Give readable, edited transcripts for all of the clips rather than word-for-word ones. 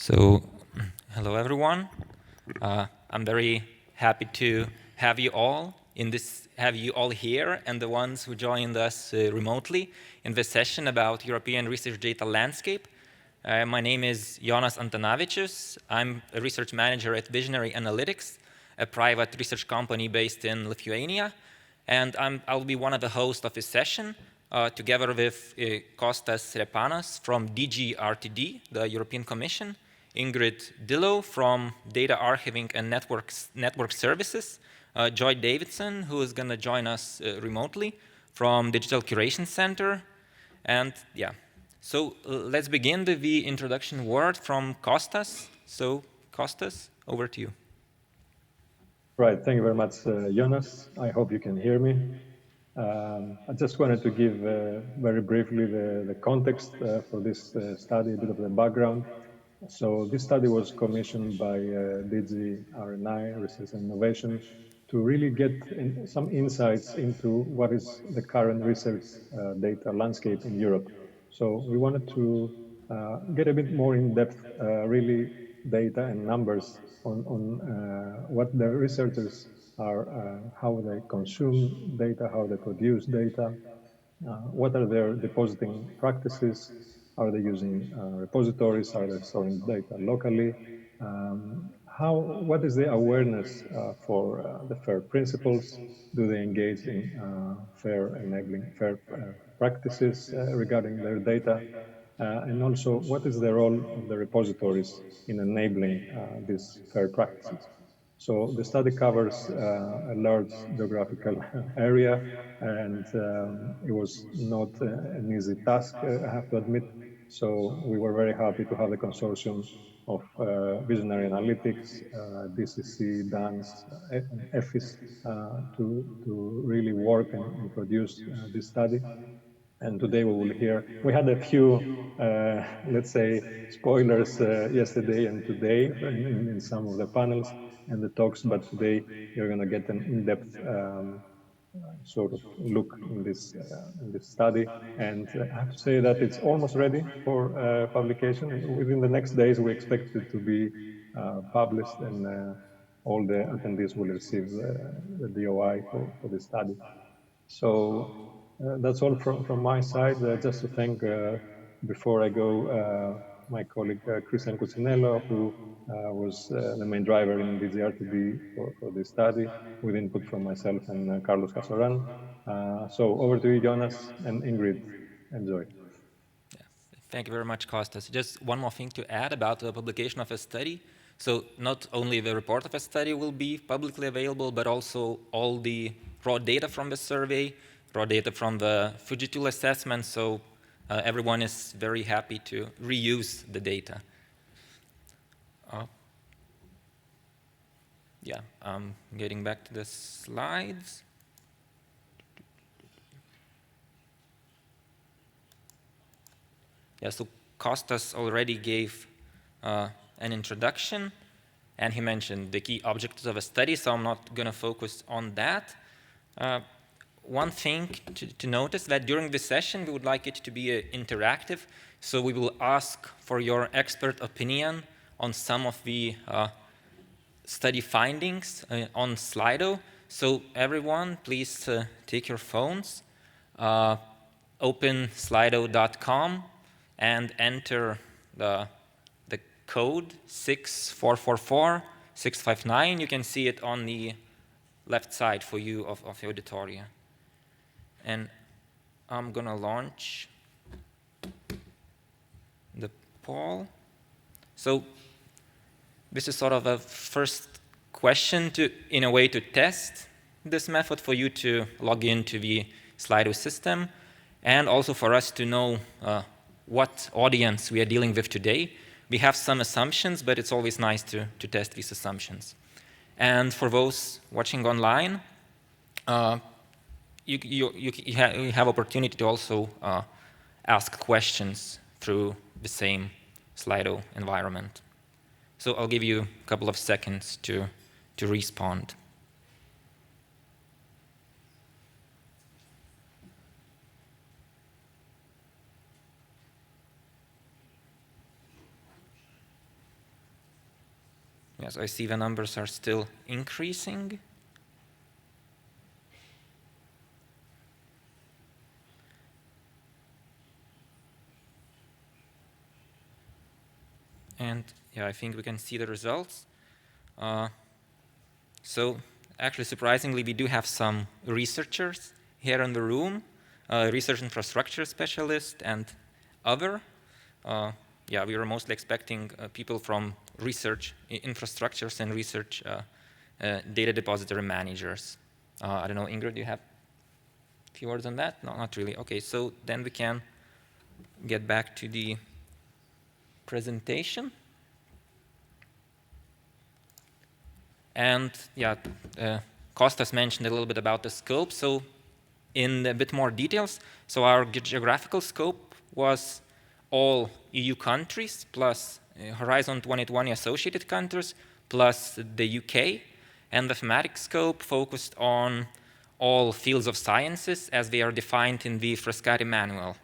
So, hello everyone. I'm very happy to have you all here, and the ones who joined us remotely in this session about European research data landscape. My name is Jonas Antanavicius. I'm a research manager at Visionary Analytics, a private research company based in Lithuania, and I'll be one of the hosts of this session. Together with Kostas Repanas from DG RTD, the European Commission, Ingrid Dillow from Data Archiving and Network Services, Joy Davidson, who is going to join us remotely from Digital Curation Center. And yeah, so let's begin with the introduction word from Kostas. So Kostas, over to you. Right, thank you very much, Jonas. I hope you can hear me. I just wanted to give very briefly the context for this study, a bit of the background. So this study was commissioned by DG R&I, Research and Innovation, to really get some insights into what is the current research data landscape in Europe. So we wanted to get a bit more in depth, really data and numbers on what the researchers are, how they consume data, how they produce data, what are their depositing practices, are they using repositories, are they storing data locally, what is the awareness for the FAIR principles, do they engage in fair enabling fair practices regarding their data, and also what is the role of the repositories in enabling these fair practices. So the study covers a large geographical area, and it was not an easy task, I have to admit. So we were very happy to have the consortium of Visionary Analytics, DCC, DANS, and EFIS to really work and produce this study. And today we will hear, we had a few, let's say, spoilers yesterday and today in some of the panels and the talks, but today you're going to get an in-depth sort of look in this study. And I have to say that it's almost ready for publication. And within the next days, we expect it to be published, and all the attendees will receive the DOI for this study. So that's all from my side. Just to thank, before I go, my colleague Christian Cucinello, who was the main driver in DGRTD for this study, with input from myself and Carlos Casoran. So over to you, Jonas and Ingrid. Enjoy. Thank you very much, Kostas. Just one more thing to add about the publication of a study. So not only the report of a study will be publicly available, but also all the raw data from the survey, raw data from the Fujitool assessment. So everyone is very happy to reuse the data. Yeah, I'm getting back to the slides. Yeah, so Kostas already gave an introduction, and he mentioned the key objectives of a study, so I'm not going to focus on that. One thing to notice that during this session, we would like it to be interactive, so we will ask for your expert opinion on some of the study findings on Slido. So everyone, please take your phones, open slido.com, and enter the code 6444659. You can see it on the left side for you of the auditoria. And I'm going to launch the poll. So this is sort of a first question in a way to test this method for you to log into the Slido system, and also for us to know what audience we are dealing with today. We have some assumptions, but it's always nice to test these assumptions. And for those watching online, you have opportunity to also ask questions through the same Slido environment. So I'll give you a couple of seconds to respond. Yes, I see the numbers are still increasing. And yeah, I think we can see the results. So actually, surprisingly, we do have some researchers here in the room, research infrastructure specialist and other. Yeah, we were mostly expecting people from research infrastructures and research data depository managers. I don't know, Ingrid, do you have a few words on that? No, not really. Okay, so then we can get back to the presentation. And yeah, Kostas mentioned a little bit about the scope. So in a bit more details, so our geographical scope was all EU countries plus Horizon 2020 associated countries plus the UK. And the thematic scope focused on all fields of sciences as they are defined in the Frascati manual.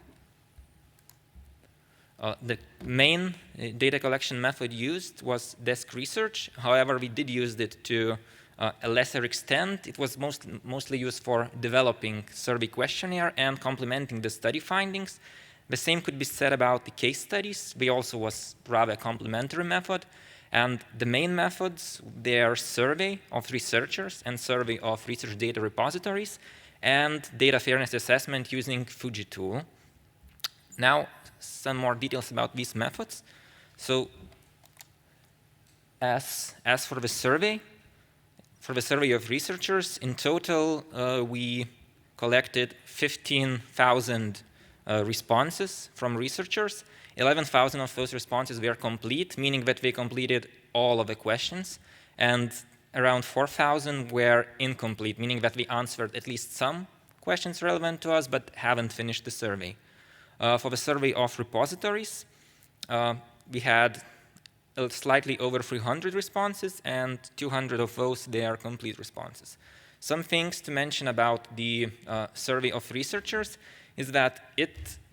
The main data collection method used was desk research. However, we did use it to a lesser extent. It was mostly used for developing survey questionnaire and complementing the study findings. The same could be said about the case studies. They also was rather a complementary method. And the main methods, they are survey of researchers and survey of research data repositories and data fairness assessment using Fuji tool. Now, some more details about these methods. So as for the survey of researchers, in total, we collected 15,000 responses from researchers. 11,000 of those responses were complete, meaning that they completed all of the questions, and around 4,000 were incomplete, meaning that we answered at least some questions relevant to us, but haven't finished the survey. For the survey of repositories, we had slightly over 300 responses, and 200 of those, they are complete responses. Some things to mention about the survey of researchers is that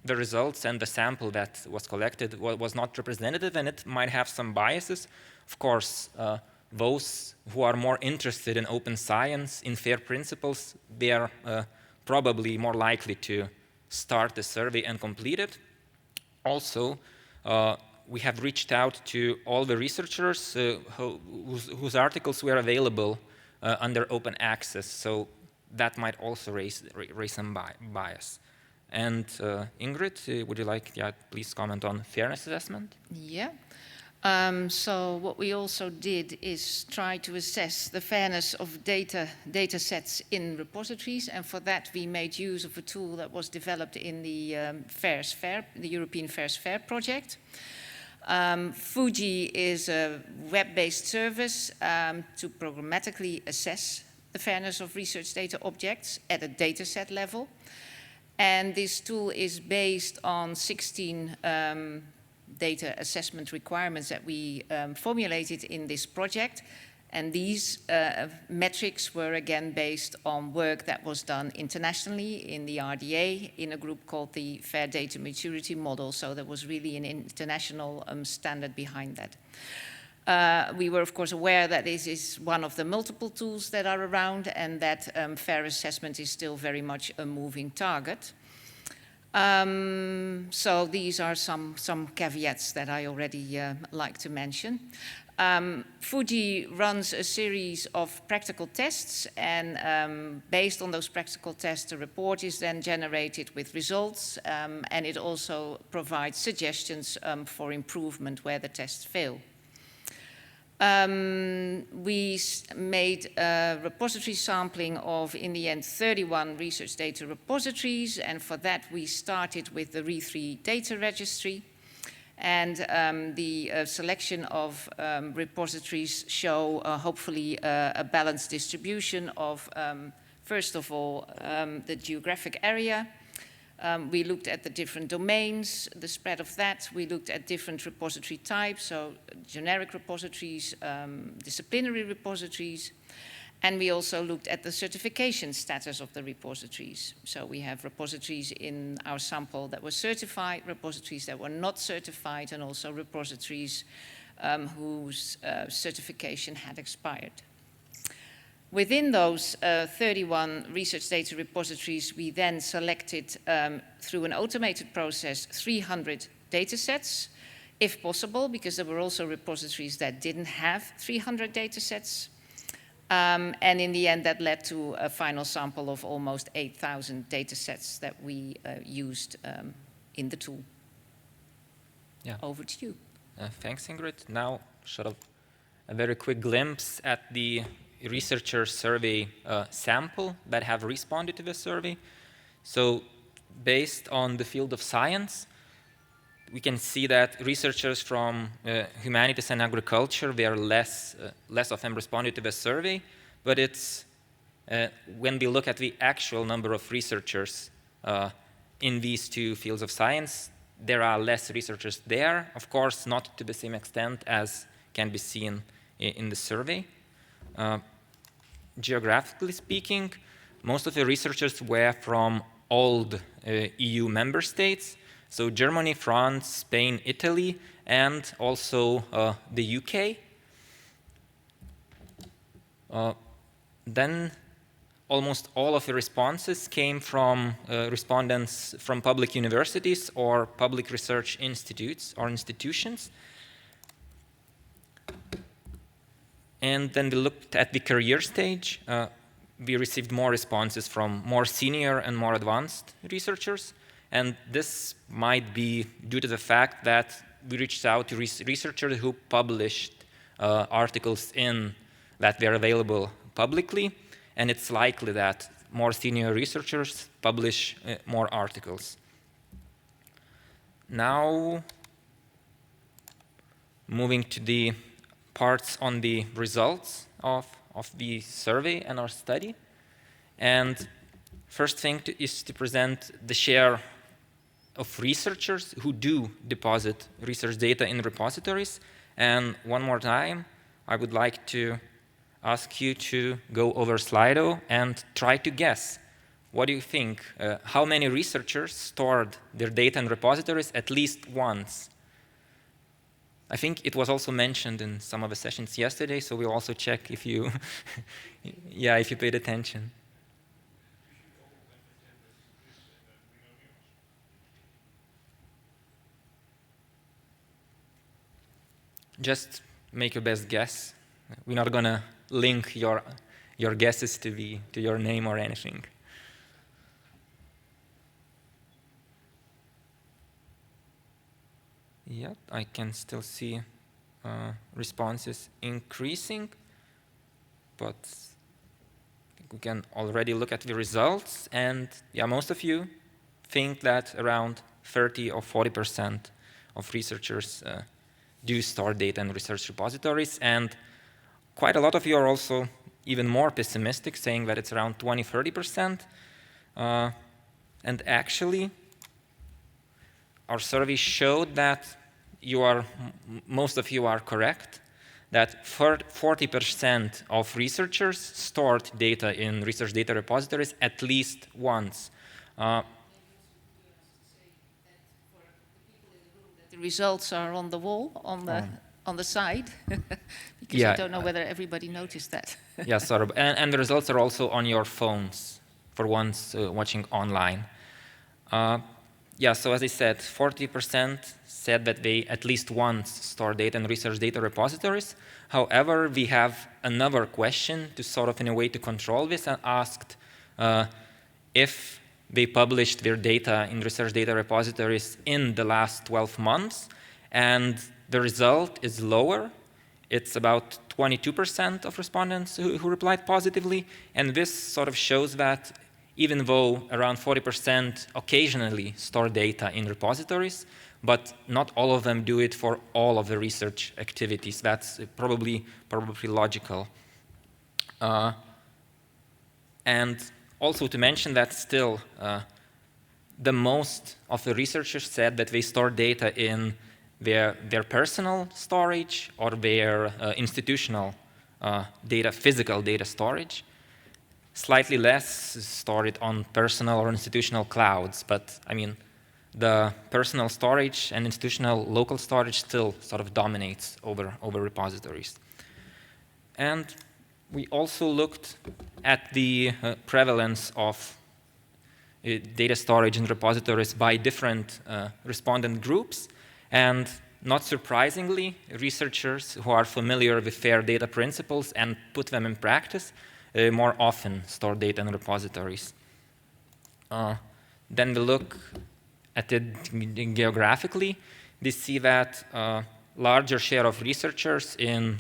the results and the sample that was collected was not representative, and it might have some biases. Of course, those who are more interested in open science, in FAIR principles, they are probably more likely to start the survey and complete it. Also, we have reached out to all the researchers whose articles were available under open access, so that might also raise some bias. And Ingrid, would you like, please comment on fairness assessment? Yeah. So what we also did is try to assess the fairness of data sets in repositories, and for that we made use of a tool that was developed in the the European FAIRS Fair project. Fuji is a web-based service to programmatically assess the fairness of research data objects at a data set level. And this tool is based on 16 data assessment requirements that we formulated in this project. And these metrics were again based on work that was done internationally in the RDA in a group called the Fair Data Maturity Model. So there was really an international standard behind that. We were of course aware that this is one of the multiple tools that are around, and that fair assessment is still very much a moving target. So these are some caveats that I already like to mention. Fuji runs a series of practical tests, and based on those practical tests, a report is then generated with results, and it also provides suggestions for improvement where the tests fail. We made a repository sampling of, in the end, 31 research data repositories, and for that we started with the Re3 data registry. And the selection of repositories show hopefully a balanced distribution of, first of all, the geographic area. We looked at the different domains, the spread of that. We looked at different repository types, so generic repositories, disciplinary repositories. And we also looked at the certification status of the repositories. So we have repositories in our sample that were certified, repositories that were not certified, and also repositories whose certification had expired. Within those 31 research data repositories, we then selected, through an automated process, 300 data sets, if possible, because there were also repositories that didn't have 300 data sets. And in the end, that led to a final sample of almost 8,000 data sets that we used in the tool. Yeah. Over to you. Thanks, Ingrid. Now, sort of a very quick glimpse at the researcher survey sample that have responded to the survey. So based on the field of science, we can see that researchers from humanities and agriculture, they are less of them responded to the survey, but it's when we look at the actual number of researchers in these two fields of science, there are less researchers there, of course, not to the same extent as can be seen in the survey. Geographically speaking, most of the researchers were from old EU member states, so Germany, France, Spain, Italy, and also the UK. Then almost all of the responses came from respondents from public universities or public research institutes or institutions. And then we looked at the career stage. We received more responses from more senior and more advanced researchers. And this might be due to the fact that we reached out to researchers who published articles that were available publicly. And it's likely that more senior researchers publish more articles. Now, moving to the parts on the results of the survey and our study. And first thing is to present the share of researchers who do deposit research data in repositories. And one more time, I would like to ask you to go over Slido and try to guess. What do you think? How many researchers stored their data in repositories at least once? I think it was also mentioned in some of the sessions yesterday, so we'll also check if you, yeah, if you paid attention. Just make your best guess. We're not gonna link your guesses to your name or anything. Yeah, I can still see responses increasing, but I think we can already look at the results. And yeah, most of you think that around 30 or 40% of researchers do store data in research repositories. And quite a lot of you are also even more pessimistic, saying that it's around 20, 30%. And actually, our survey showed that most of you are correct, that 40% of researchers stored data in research data repositories at least once. The results are on the wall, on the side, because yeah, I don't know whether everybody noticed that. Yeah, sort of. And the results are also on your phones for ones watching online. Yeah, so as I said, 40% said that they at least once store data in research data repositories. However, we have another question to sort of in a way to control this and asked if they published their data in research data repositories in the last 12 months. And the result is lower. It's about 22% of respondents who replied positively. And this sort of shows that even though around 40% occasionally store data in repositories, but not all of them do it for all of the research activities. That's probably logical. And also to mention that still, the most of the researchers said that they store data in their personal storage or their institutional data, physical data storage. Slightly less stored on personal or institutional clouds, but I mean, the personal storage and institutional local storage still sort of dominates over repositories. And we also looked at the prevalence of data storage in repositories by different respondent groups. And not surprisingly, researchers who are familiar with FAIR data principles and put them in practice more often store data in repositories. Then we look at it geographically. We see that larger share of researchers in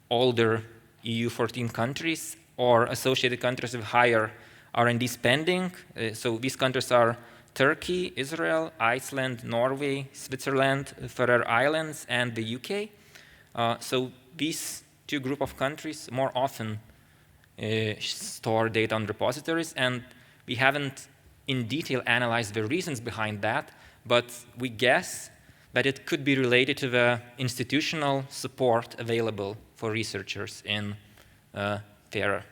older EU 14 countries or associated countries with higher R&D spending. So these countries are Turkey, Israel, Iceland, Norway, Switzerland, Faroe Islands, and the UK. So these two groups of countries more often store data on repositories, and we haven't in detail analyzed the reasons behind that, but we guess that it could be related to the institutional support available for researchers in FAIR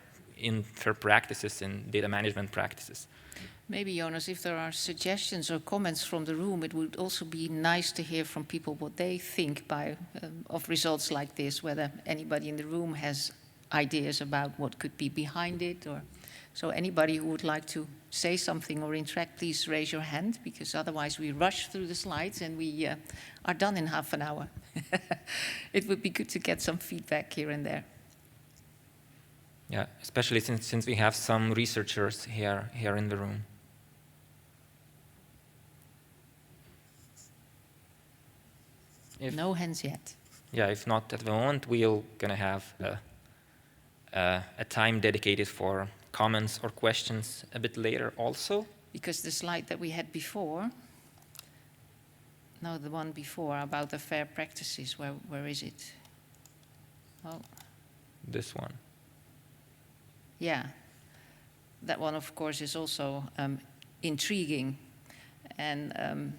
practices, in data management practices. Maybe, Jonas, if there are suggestions or comments from the room, it would also be nice to hear from people what they think of results like this, whether anybody in the room has ideas about what could be behind it. Or so anybody who would like to say something or interact, please raise your hand, because otherwise we rush through the slides and we are done in half an hour. It would be good to get some feedback here and there. Yeah, especially since we have some researchers here in the room. No hands yet. Yeah, if not at the moment, we're gonna have a time dedicated for comments or questions a bit later also. Because the slide that we had before, no, the one before about the FAIR practices, where is it? Oh. This one. Yeah, that one, of course, is also intriguing. And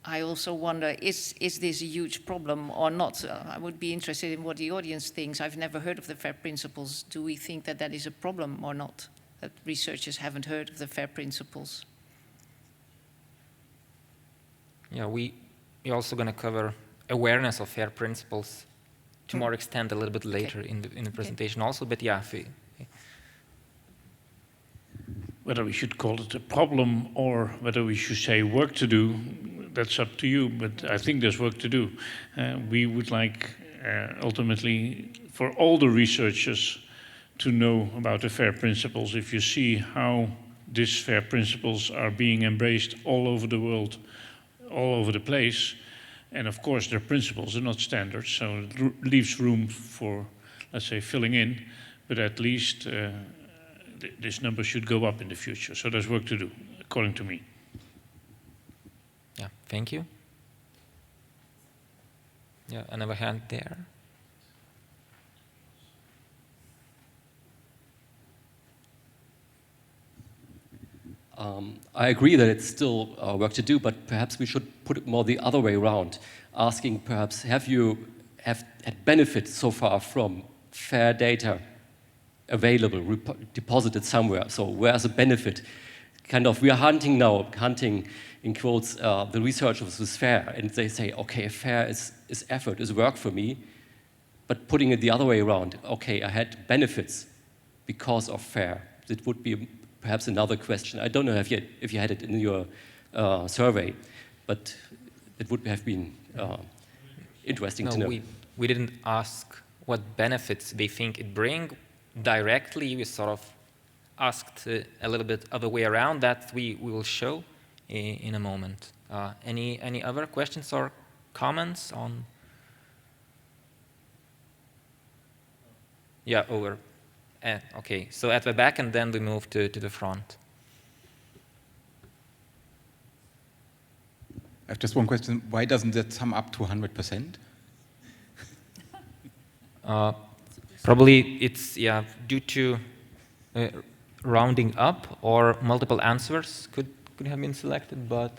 I also wonder, is this a huge problem or not? I would be interested in what the audience thinks. I've never heard of the FAIR principles. Do we think that that is a problem or not? That researchers haven't heard of the FAIR principles? Yeah, we're also going to cover awareness of FAIR principles to more extent a little bit later in the presentation also, but yeah. Whether we should call it a problem or whether we should say work to do, that's up to you, but I think there's work to do. We would like ultimately for all the researchers to know about the FAIR principles. If you see how these FAIR principles are being embraced all over the world, all over the place, and of course they're principles, they're not standards, so it leaves room for, let's say, filling in, but at least this number should go up in the future. So there's work to do, according to me. Yeah, thank you. Yeah, another hand there. I agree that it's still work to do, but perhaps we should put it more the other way around, asking perhaps, have you had benefit so far from FAIR data available, deposited somewhere? So where's the benefit? Kind of, we are hunting in quotes, the researchers with FAIR, and they say, okay, FAIR is effort, is work for me, but putting it the other way around, okay, I had benefits because of FAIR. It would be perhaps another question. I don't know if you had it in your survey, but it would have been interesting to know. We didn't ask what benefits they think it brings directly. We sort of asked a little bit of a way around that we will show in a moment. Any other questions or comments on? Yeah, over. Okay, so at the back, and then we move to the front. I have just one question. Why doesn't that sum up to 100%? Probably it's due to rounding up, or multiple answers could have been selected, but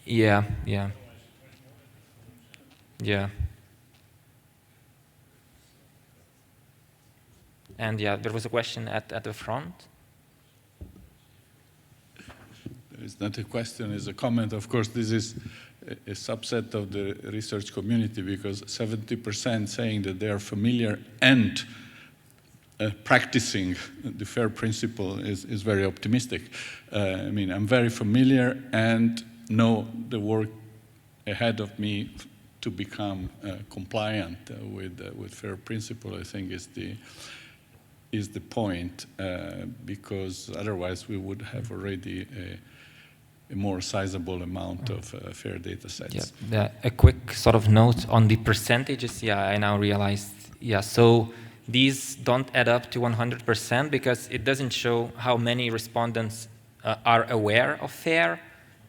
yeah. And yeah, there was a question at the front. it's not a question, it's a comment. Of course, this is a subset of the research community, because 70% saying that they are familiar and practicing the FAIR principle is very optimistic. I mean, I'm very familiar and know the work ahead of me to become compliant with FAIR principle, I think is the point, because otherwise we would have already a more sizable amount of FAIR data sets. Yeah, a quick sort of note on the percentages. Yeah, I now realized. Yeah, so these don't add up to 100% because it doesn't show how many respondents are aware of FAIR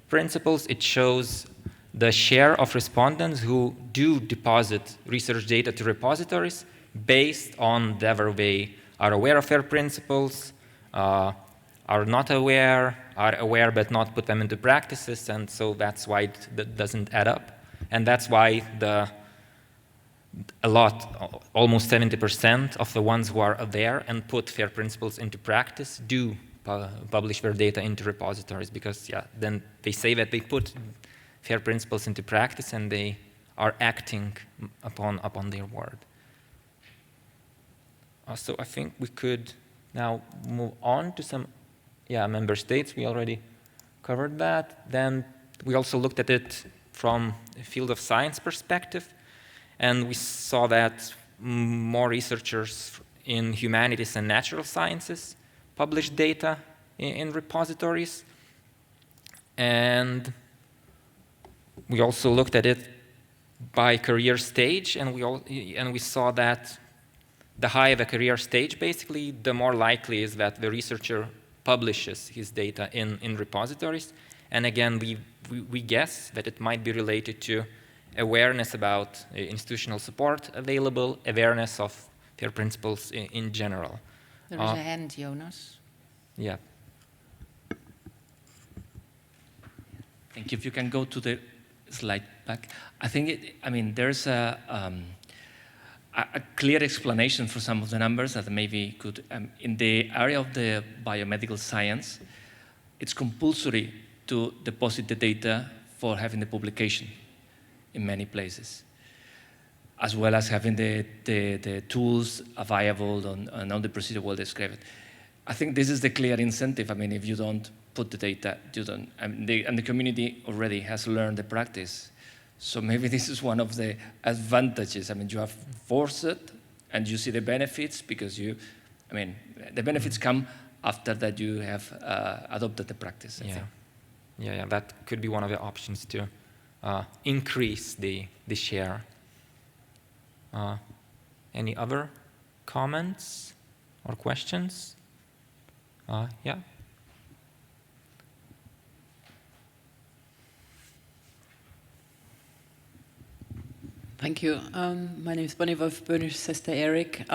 principles. It shows the share of respondents who do deposit research data to repositories based on whether they are aware of FAIR principles, are not aware, are aware but not put them into practices, and so that's why that doesn't add up. And that's why almost 70% of the ones who are aware and put FAIR principles into practice do publish their data into repositories, because then they say that they put FAIR principles into practice and they are acting upon their word. So I think we could now move on to some member states. We already covered that. Then we also looked at it from a field of science perspective, and we saw that more researchers in humanities and natural sciences publish data in repositories. And we also looked at it by career stage, and we saw that the higher the career stage, basically, the more likely is that the researcher publishes his data in repositories. And again, we guess that it might be related to awareness about institutional support available, awareness of FAIR principles in general. There is a hand, Jonas. Yeah. Thank you. If you can go to the slide back. I think, there's a clear explanation for some of the numbers that maybe could, in the area of the biomedical science, it's compulsory to deposit the data for having the publication in many places, as well as having the tools available and all the procedure well described. I think this is the clear incentive. If you don't put the data, you don't, and the community already has learned the practice. So maybe this is one of the advantages. You have forced it, and you see the benefits because the benefits come after that you have adopted the practice. I think. Yeah, that could be one of the options to increase the share. Any other comments or questions? Yeah. Thank you. My name is Bonnie Wolf Böhnisch, Sister Eric.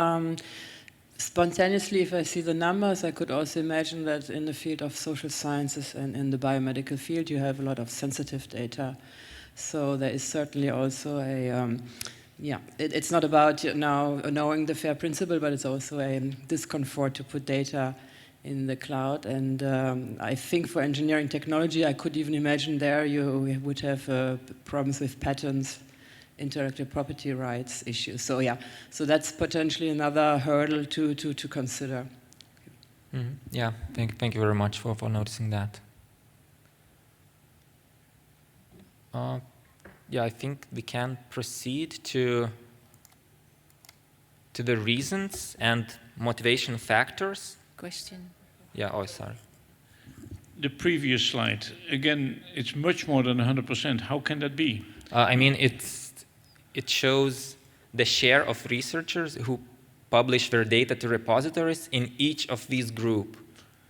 Spontaneously, if I see the numbers, I could also imagine that in the field of social sciences and in the biomedical field, you have a lot of sensitive data. So there is certainly also a, it's not about now knowing the FAIR principle, but it's also a discomfort to put data in the cloud. And I think for engineering technology, I could even imagine there you would have problems with patents, intellectual property rights issues. So so that's potentially another hurdle to consider. Mm-hmm. Yeah, thank you very much for noticing that. I think we can proceed to the reasons and motivation factors. Question? Yeah, sorry. The previous slide, again, it's much more than 100%. How can that be? It shows the share of researchers who publish their data to repositories in each of these groups.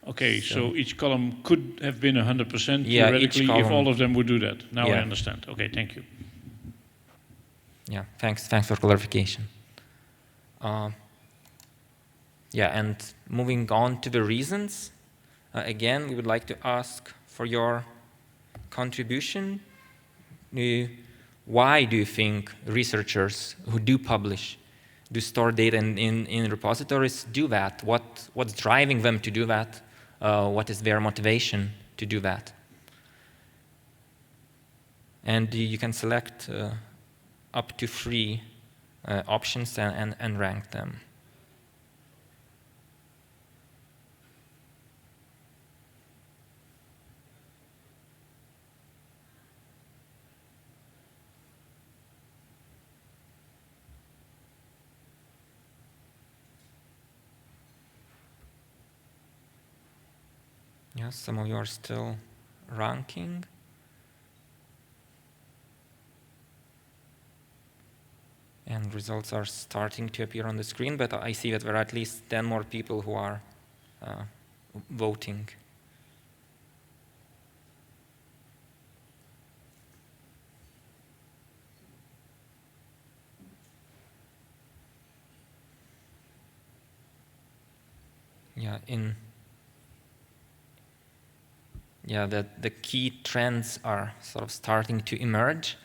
Okay, so each column could have been 100% Yeah, theoretically each column. if all of them would do that. Now I understand. Okay, thank you. Yeah, thanks for clarification. And moving on to the reasons, again, we would like to ask for your contribution. Why do you think researchers who do publish, do store data in repositories do that? What's driving them to do that? What is their motivation to do that? and you can select up to 3 options and rank them. Yes, some of you are still ranking. And results are starting to appear on the screen, but I see that there are at least 10 more people who are voting. The key trends are sort of starting to emerge.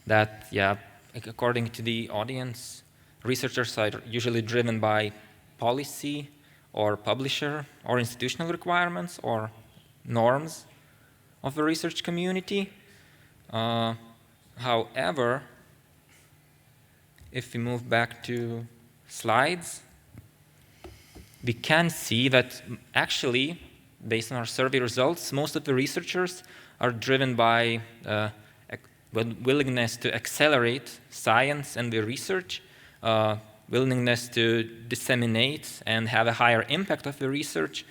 That, according to the audience, researchers are usually driven by policy or publisher or institutional requirements or norms of the research community. However, if we move back to slides, we can see that actually, based on our survey results, most of the researchers are driven by willingness to accelerate science and the research, willingness to disseminate and have a higher impact of the research,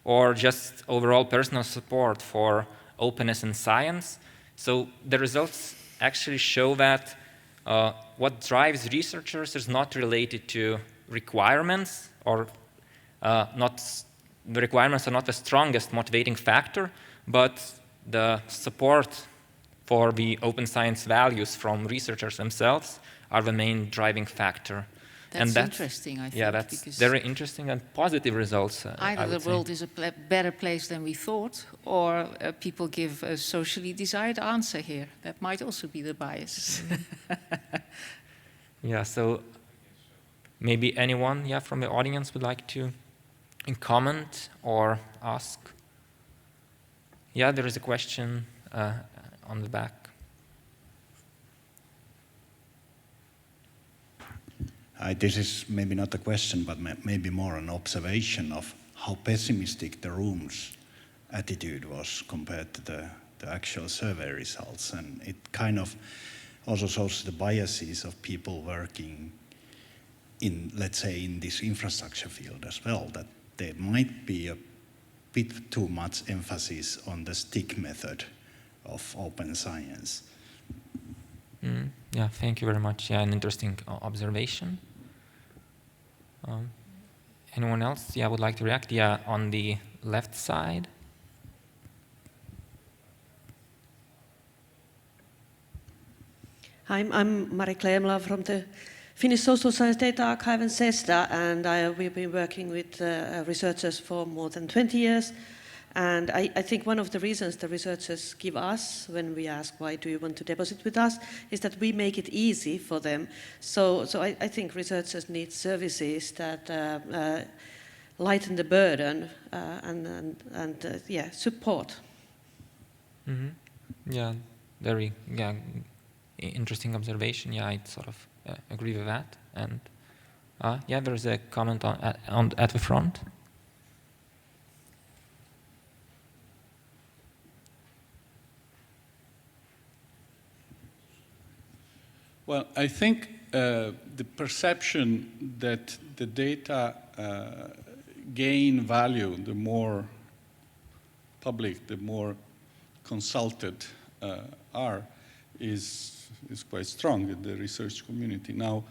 or just overall personal support for openness in science. So the results actually show that what drives researchers is not related to requirements, or the requirements are not the strongest motivating factor, but the support for the open science values from researchers themselves are the main driving factor. That's interesting, I think. Yeah, that's very interesting and positive results. Either the world is a better place than we thought, or people give a socially desired answer here. That might also be the bias. Yeah, so maybe anyone from the audience would like to comment or ask? Yeah, there is a question on the back. This is maybe not a question, but maybe more an observation of how pessimistic the room's attitude was compared to the actual survey results. And it kind of also shows the biases of people working in, let's say, in this infrastructure field as well, that there might be a bit too much emphasis on the stick method of open science. Yeah, thank you very much. Yeah, an interesting observation. Anyone else? Yeah, would like to react? Yeah, on the left side. Hi, I'm Mari Kleemla from the Finnish Social Science Data Archive in CESDA, and we've been working with researchers for more than 20 years. And I think one of the reasons the researchers give us when we ask why do you want to deposit with us is that we make it easy for them. So I think researchers need services that lighten the burden and support. Mm-hmm. Yeah, very interesting observation. Yeah, I sort of agree with that. And there is a comment at the front. Well, I think the perception that the data gain value the more public, the more consulted are, is quite strong in the research community. Now,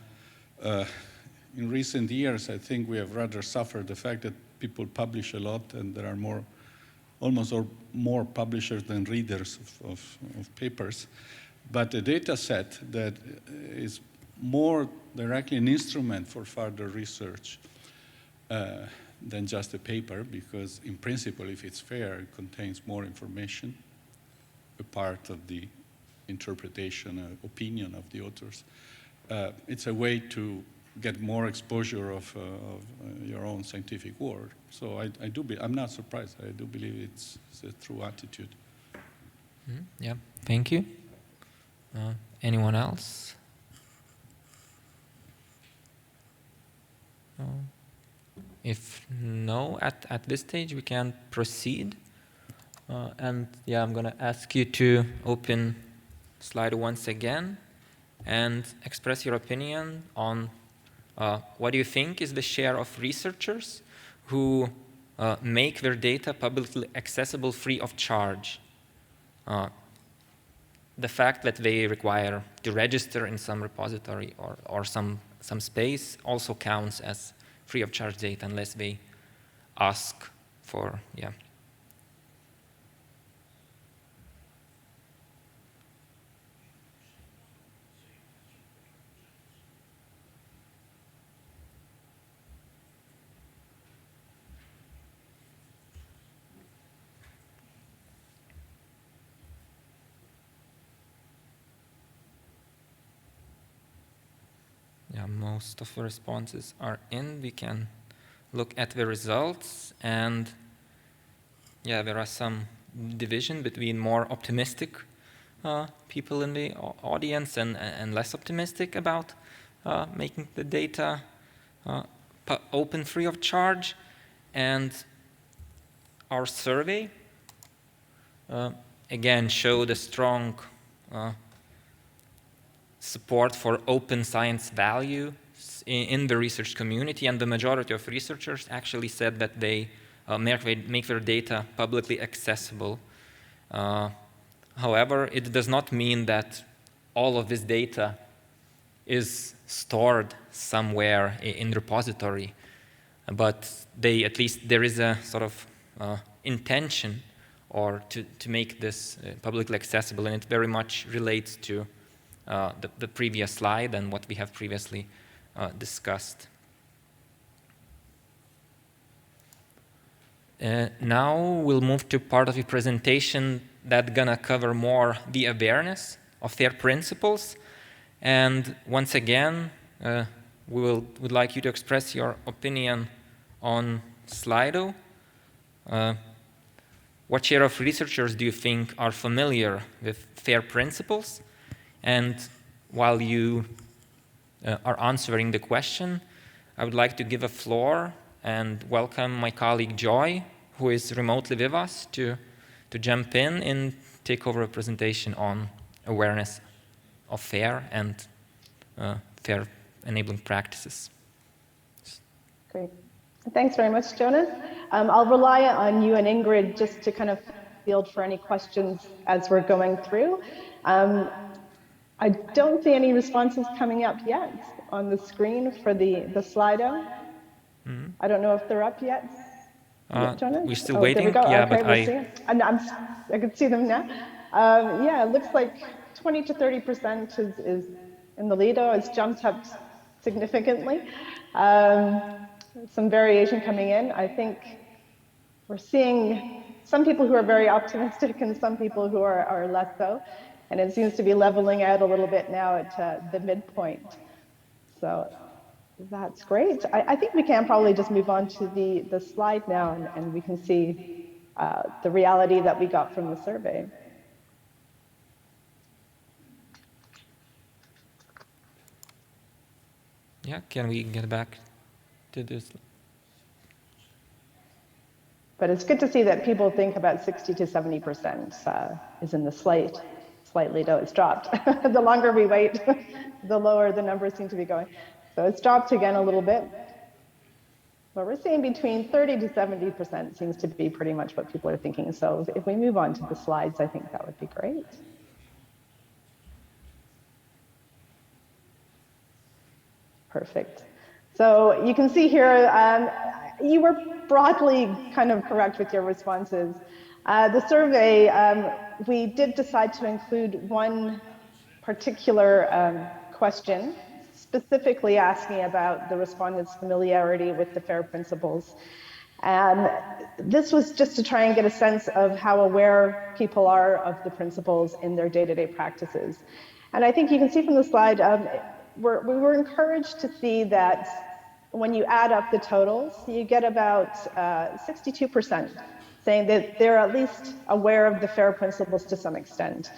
in recent years, I think we have rather suffered the fact that people publish a lot and there are almost more publishers than readers of papers. But a data set that is more directly an instrument for further research than just a paper, because in principle, if it's fair, it contains more information, a part of the interpretation, opinion of the authors. It's a way to get more exposure of your own scientific work. So I'm not surprised. I do believe it's a true attitude. Yeah, thank you. Anyone else? If no, at this stage we can proceed. And yeah, I'm going to ask you to open Slido once again and express your opinion on what do you think is the share of researchers who make their data publicly accessible free of charge. The fact that they require to register in some repository or some space also counts as free of charge data unless they ask for, yeah. Yeah, most of the responses are in. We can look at the results, and yeah, there are some division between more optimistic people in the audience and less optimistic about making the data open free of charge. And our survey again showed a strong support for open science values in the research community, and the majority of researchers actually said that they make their data publicly accessible. However, it does not mean that all of this data is stored somewhere in repository, but at least there is a sort of intention or to make this publicly accessible, and it very much relates to the previous slide and what we have previously discussed. Now we'll move to part of the presentation that's gonna cover more the awareness of FAIR principles. And once again, would like you to express your opinion on Slido. What share of researchers do you think are familiar with FAIR principles? And while you are answering the question, I would like to give a floor and welcome my colleague Joy, who is remotely with us, to jump in and take over a presentation on awareness of FAIR and FAIR enabling practices. Great. Thanks very much, Jonas. I'll rely on you and Ingrid just to kind of field for any questions as we're going through. I don't see any responses coming up yet on the screen for the Slido. Mm-hmm. I don't know if they're up yet. Jonas? We're still waiting. There we go. Yeah, okay, but I can see them now. Yeah, it looks like 20 to 30% is in the lead. It's jumped up significantly. Some variation coming in. I think we're seeing some people who are very optimistic and some people who are less so. And it seems to be leveling out a little bit now at the midpoint. So that's great. I think we can probably just move on to the slide now, and we can see the reality that we got from the survey. Yeah, can we get back to this? But it's good to see that people think about 60 to 70% is in the slightly, though it's dropped. The longer we wait, the lower the numbers seem to be going. So it's dropped again a little bit. But we're seeing between 30 to 70% seems to be pretty much what people are thinking. So if we move on to the slides, I think that would be great. Perfect. So you can see here, you were broadly kind of correct with your responses. The survey, we did decide to include one particular question, specifically asking about the respondents' familiarity with the FAIR principles. And this was just to try and get a sense of how aware people are of the principles in their day-to-day practices. And I think you can see from the slide, we were encouraged to see that when you add up the totals, you get about 62% saying that they're at least aware of the FAIR principles to some extent.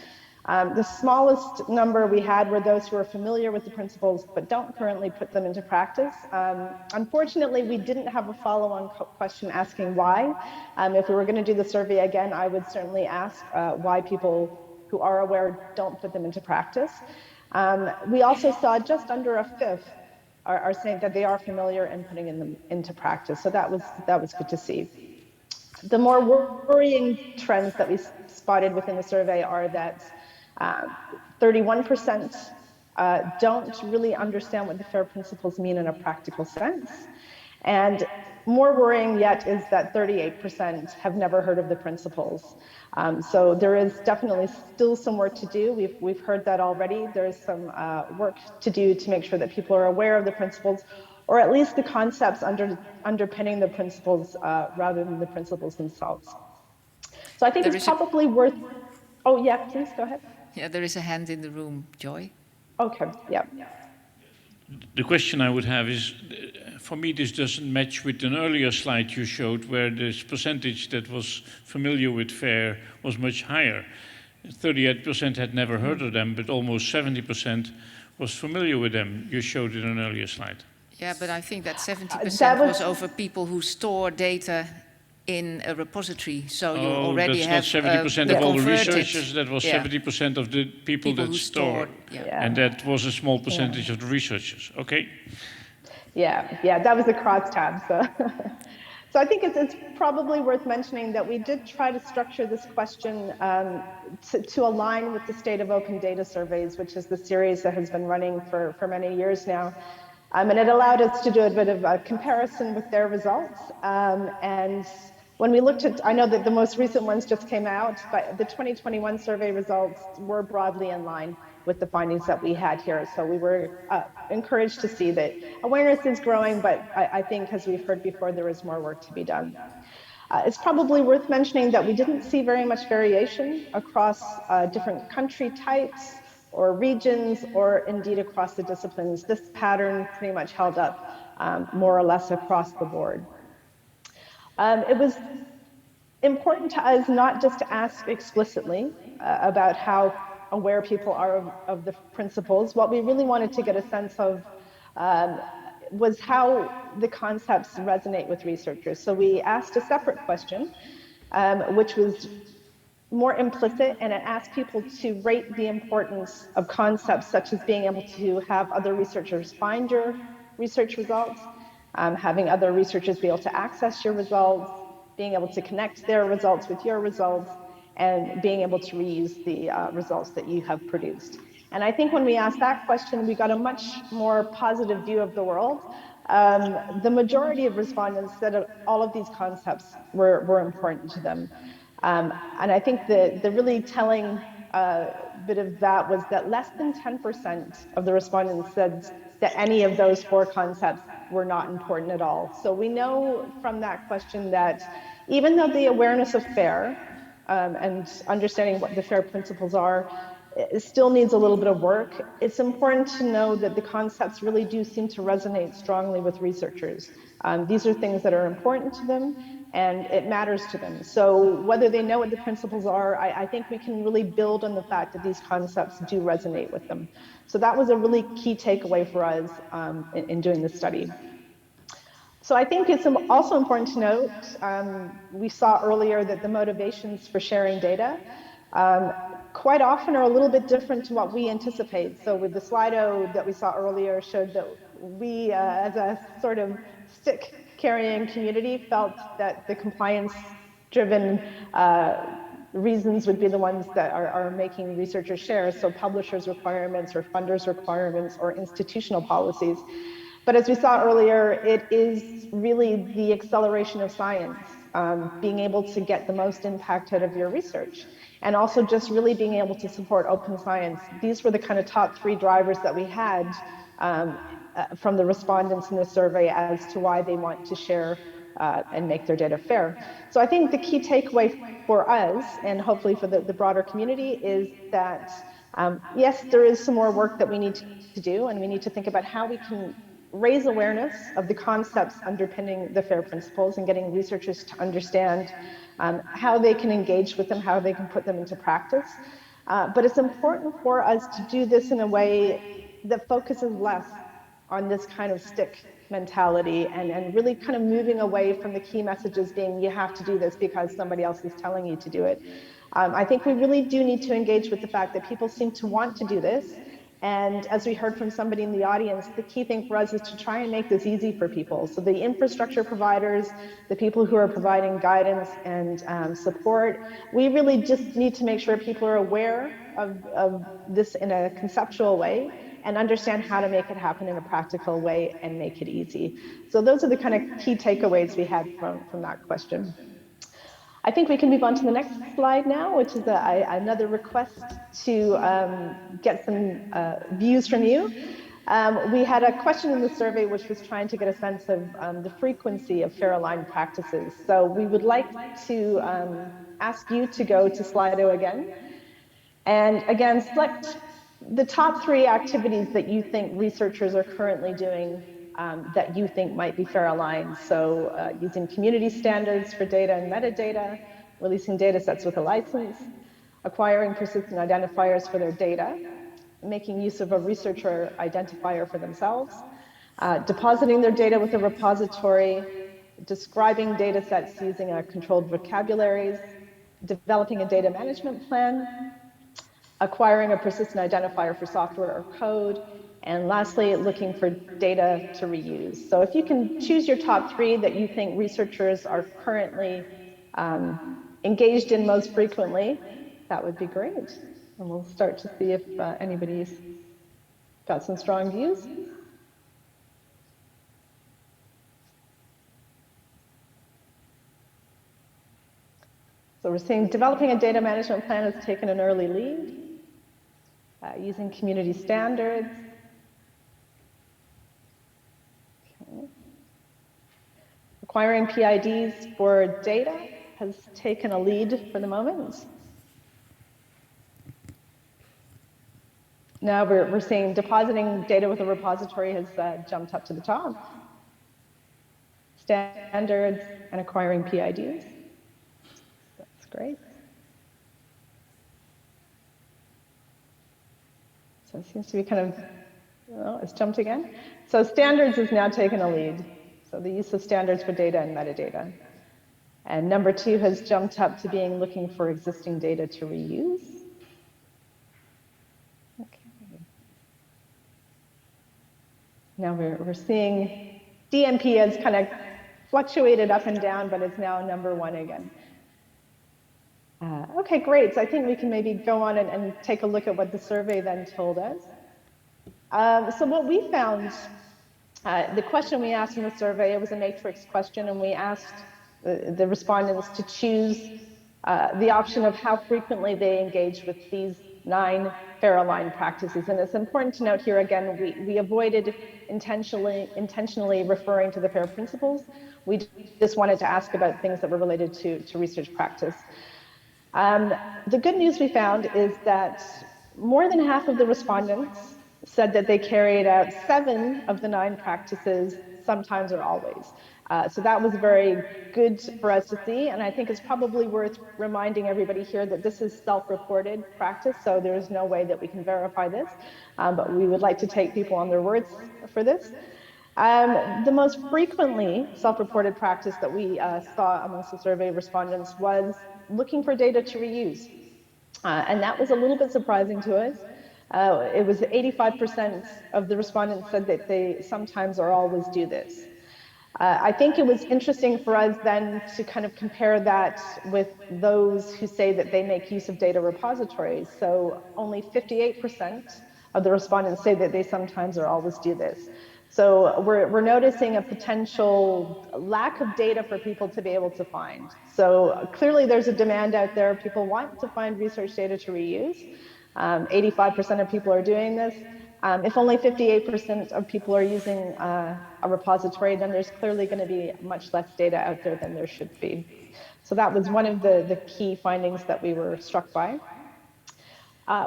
The smallest number we had were those who are familiar with the principles but don't currently put them into practice. Unfortunately, we didn't have a follow-on question asking why. If we were going to do the survey again, I would certainly ask why people who are aware don't put them into practice. We also saw just under a fifth are saying that they are familiar and putting them into practice. So that was good to see. The more worrying trends that we spotted within the survey are that 31% don't really understand what the FAIR principles mean in a practical sense. And more worrying yet is that 38% have never heard of the principles. So there is definitely still some work to do. We've heard that already. There's some work to do to make sure that people are aware of the principles, or at least the concepts underpinning the principles rather than the principles themselves. So I think it's probably worth, oh yeah, please go ahead. Yeah, there is a hand in the room, Joy. Okay, yeah. The question I would have is, for me this doesn't match with an earlier slide you showed where this percentage that was familiar with FAIR was much higher. 38% had never heard of them, but almost 70% was familiar with them. You showed in an earlier slide. Yeah, but I think that 70% was over people who store data in a repository. So you already have that's not 70% of all the researchers. That was 70% of the people that stored. Yeah. And that was a small percentage of the researchers. Okay. Yeah, that was a crosstab. So I think it's probably worth mentioning that we did try to structure this question to align with the State of Open Data Surveys, which is the series that has been running for many years now. And it allowed us to do a bit of a comparison with their results. And when we looked at, I know that the most recent ones just came out, but the 2021 survey results were broadly in line with the findings that we had here. So we were encouraged to see that awareness is growing, but I think, as we've heard before, there is more work to be done. It's probably worth mentioning that we didn't see very much variation across different country types or regions, or indeed across the disciplines. This pattern pretty much held up more or less across the board. It was important to us not just to ask explicitly about how aware people are of the principles. What we really wanted to get a sense of was how the concepts resonate with researchers. So we asked a separate question, which was more implicit, and it asked people to rate the importance of concepts such as being able to have other researchers find your research results, having other researchers be able to access your results, being able to connect their results with your results, and being able to reuse the results that you have produced. And I think when we asked that question, we got a much more positive view of the world. The majority of respondents said that all of these concepts were important to them. And I think the really telling bit of that was that less than 10% of the respondents said that any of those four concepts were not important at all. So we know from that question that even though the awareness of FAIR and understanding what the FAIR principles are, it still needs a little bit of work, it's important to know that the concepts really do seem to resonate strongly with researchers. These are things that are important to them, and it matters to them. So whether they know what the principles are, I think we can really build on the fact that these concepts do resonate with them. So that was a really key takeaway for us in doing this study. So I think it's also important to note, we saw earlier that the motivations for sharing data quite often are a little bit different to what we anticipate. So with the Slido that we saw earlier showed that we, as a sort of stick-carrying community, felt that the compliance-driven reasons would be the ones that are making researchers share, so publishers' requirements or funders' requirements or institutional policies. But as we saw earlier, it is really the acceleration of science, being able to get the most impact out of your research, and also just really being able to support open science. These were the kind of top three drivers that we had from the respondents in the survey as to why they want to share and make their data fair. So I think the key takeaway for us, and hopefully for the broader community, is that yes, there is some more work that we need to do, and we need to think about how we can raise awareness of the concepts underpinning the FAIR principles and getting researchers to understand how they can engage with them, how they can put them into practice. But it's important for us to do this in a way that focuses less on this kind of stick mentality and really kind of moving away from the key messages being you have to do this because somebody else is telling you to do it. I think we really do need to engage with the fact that people seem to want to do this. And as we heard from somebody in the audience, the key thing for us is to try and make this easy for people. So the infrastructure providers, the people who are providing guidance and support, we really just need to make sure people are aware of this in a conceptual way and understand how to make it happen in a practical way and make it easy. So those are the kind of key takeaways we had from that question. I think we can move on to the next slide now, which is another request to get some views from you. We had a question in the survey which was trying to get a sense of the frequency of fair aligned practices. So we would like to ask you to go to Slido again. And again, select the top 3 activities that you think researchers are currently doing that you think might be fair aligned. So using community standards for data and metadata, releasing data sets with a license, acquiring persistent identifiers for their data, making use of a researcher identifier for themselves, depositing their data with a repository, describing data sets using controlled vocabularies, developing a data management plan, acquiring a persistent identifier for software or code, and lastly, looking for data to reuse. So if you can choose your top 3 that you think researchers are currently engaged in most frequently, that would be great. And we'll start to see if anybody's got some strong views. So we're seeing developing a data management plan has taken an early lead, using community standards. Okay. Acquiring PIDs for data has taken a lead for the moment. Now we're seeing depositing data with a repository has jumped up to the top. Standards and acquiring PIDs. That's great. So it seems to be kind of, oh, it's jumped again. So standards has now taken a lead. So the use of standards for data and metadata. And number 2 has jumped up to being looking for existing data to reuse. Okay. Now we're seeing DMP has kind of fluctuated up and down, but it's now number 1 again. Okay, great. So I think we can maybe go on and take a look at what the survey then told us. So what we found, the question we asked in the survey, it was a matrix question, and we asked the respondents to choose the option of how frequently they engage with these 9 fair aligned practices. And it's important to note here again, we avoided intentionally referring to the FAIR principles. We just wanted to ask about things that were related to research practice. The good news we found is that more than half of the respondents said that they carried out 7 of the 9 practices, sometimes or always. So that was very good for us to see, and I think it's probably worth reminding everybody here that this is self-reported practice, so there is no way that we can verify this, but we would like to take people on their words for this. The most frequently self-reported practice that we saw amongst the survey respondents was looking for data to reuse. And that was a little bit surprising to us. It was 85% of the respondents said that they sometimes or always do this. I think it was interesting for us then to kind of compare that with those who say that they make use of data repositories. So only 58% of the respondents say that they sometimes or always do this. So we're noticing a potential lack of data for people to be able to find. So clearly there's a demand out there. People want to find research data to reuse. 85% of people are doing this. If only 58% of people are using a repository, then there's clearly going to be much less data out there than there should be. So that was one of the key findings that we were struck by.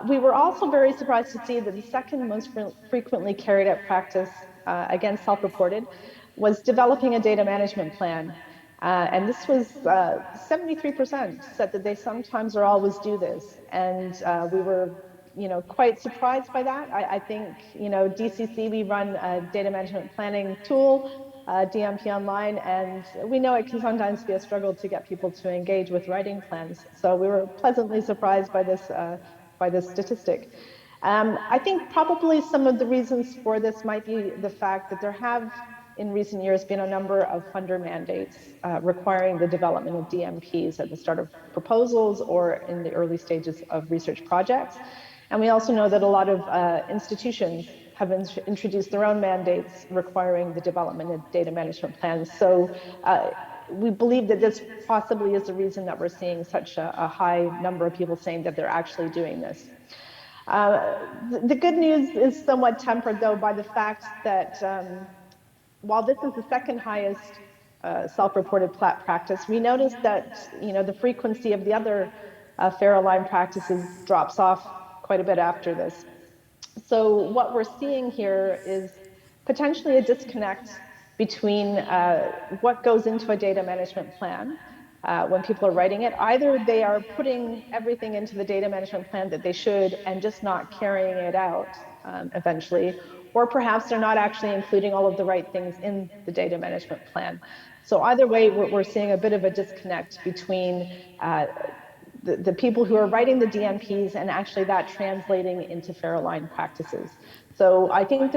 We were also very surprised to see that the second most frequently carried out practice, again self-reported, was developing a data management plan. And this was 73% said that they sometimes or always do this. And we were quite surprised by that. I think, DCC, we run a data management planning tool, DMP Online, and we know it can sometimes be a struggle to get people to engage with writing plans. So we were pleasantly surprised by this statistic. I think probably some of the reasons for this might be the fact that there have in recent years been a number of funder mandates requiring the development of DMPs at the start of proposals or in the early stages of research projects. And we also know that a lot of institutions have introduced their own mandates requiring the development of data management plans. So we believe that this possibly is the reason that we're seeing such a high number of people saying that they're actually doing this. The good news is somewhat tempered, though, by the fact that while this is the second highest self-reported practice, we noticed that the frequency of the other fair aligned practices drops off quite a bit after this. So what we're seeing here is potentially a disconnect between what goes into a data management plan when people are writing it. Either they are putting everything into the data management plan that they should and just not carrying it out eventually, or perhaps they're not actually including all of the right things in the data management plan. So either way, we're seeing a bit of a disconnect between the people who are writing the DMPs and actually that translating into fair aligned practices. So I think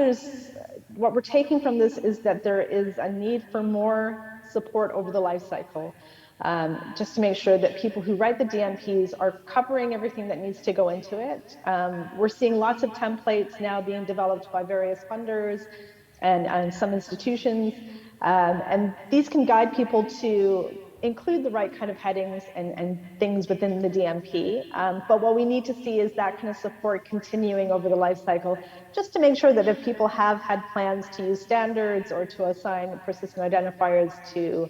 what we're taking from this is that there is a need for more support over the life cycle, just to make sure that people who write the DMPs are covering everything that needs to go into it. We're seeing lots of templates now being developed by various funders and some institutions, and these can guide people to include the right kind of headings and things within the DMP. But what we need to see is that kind of support continuing over the life cycle, just to make sure that if people have had plans to use standards or to assign persistent identifiers to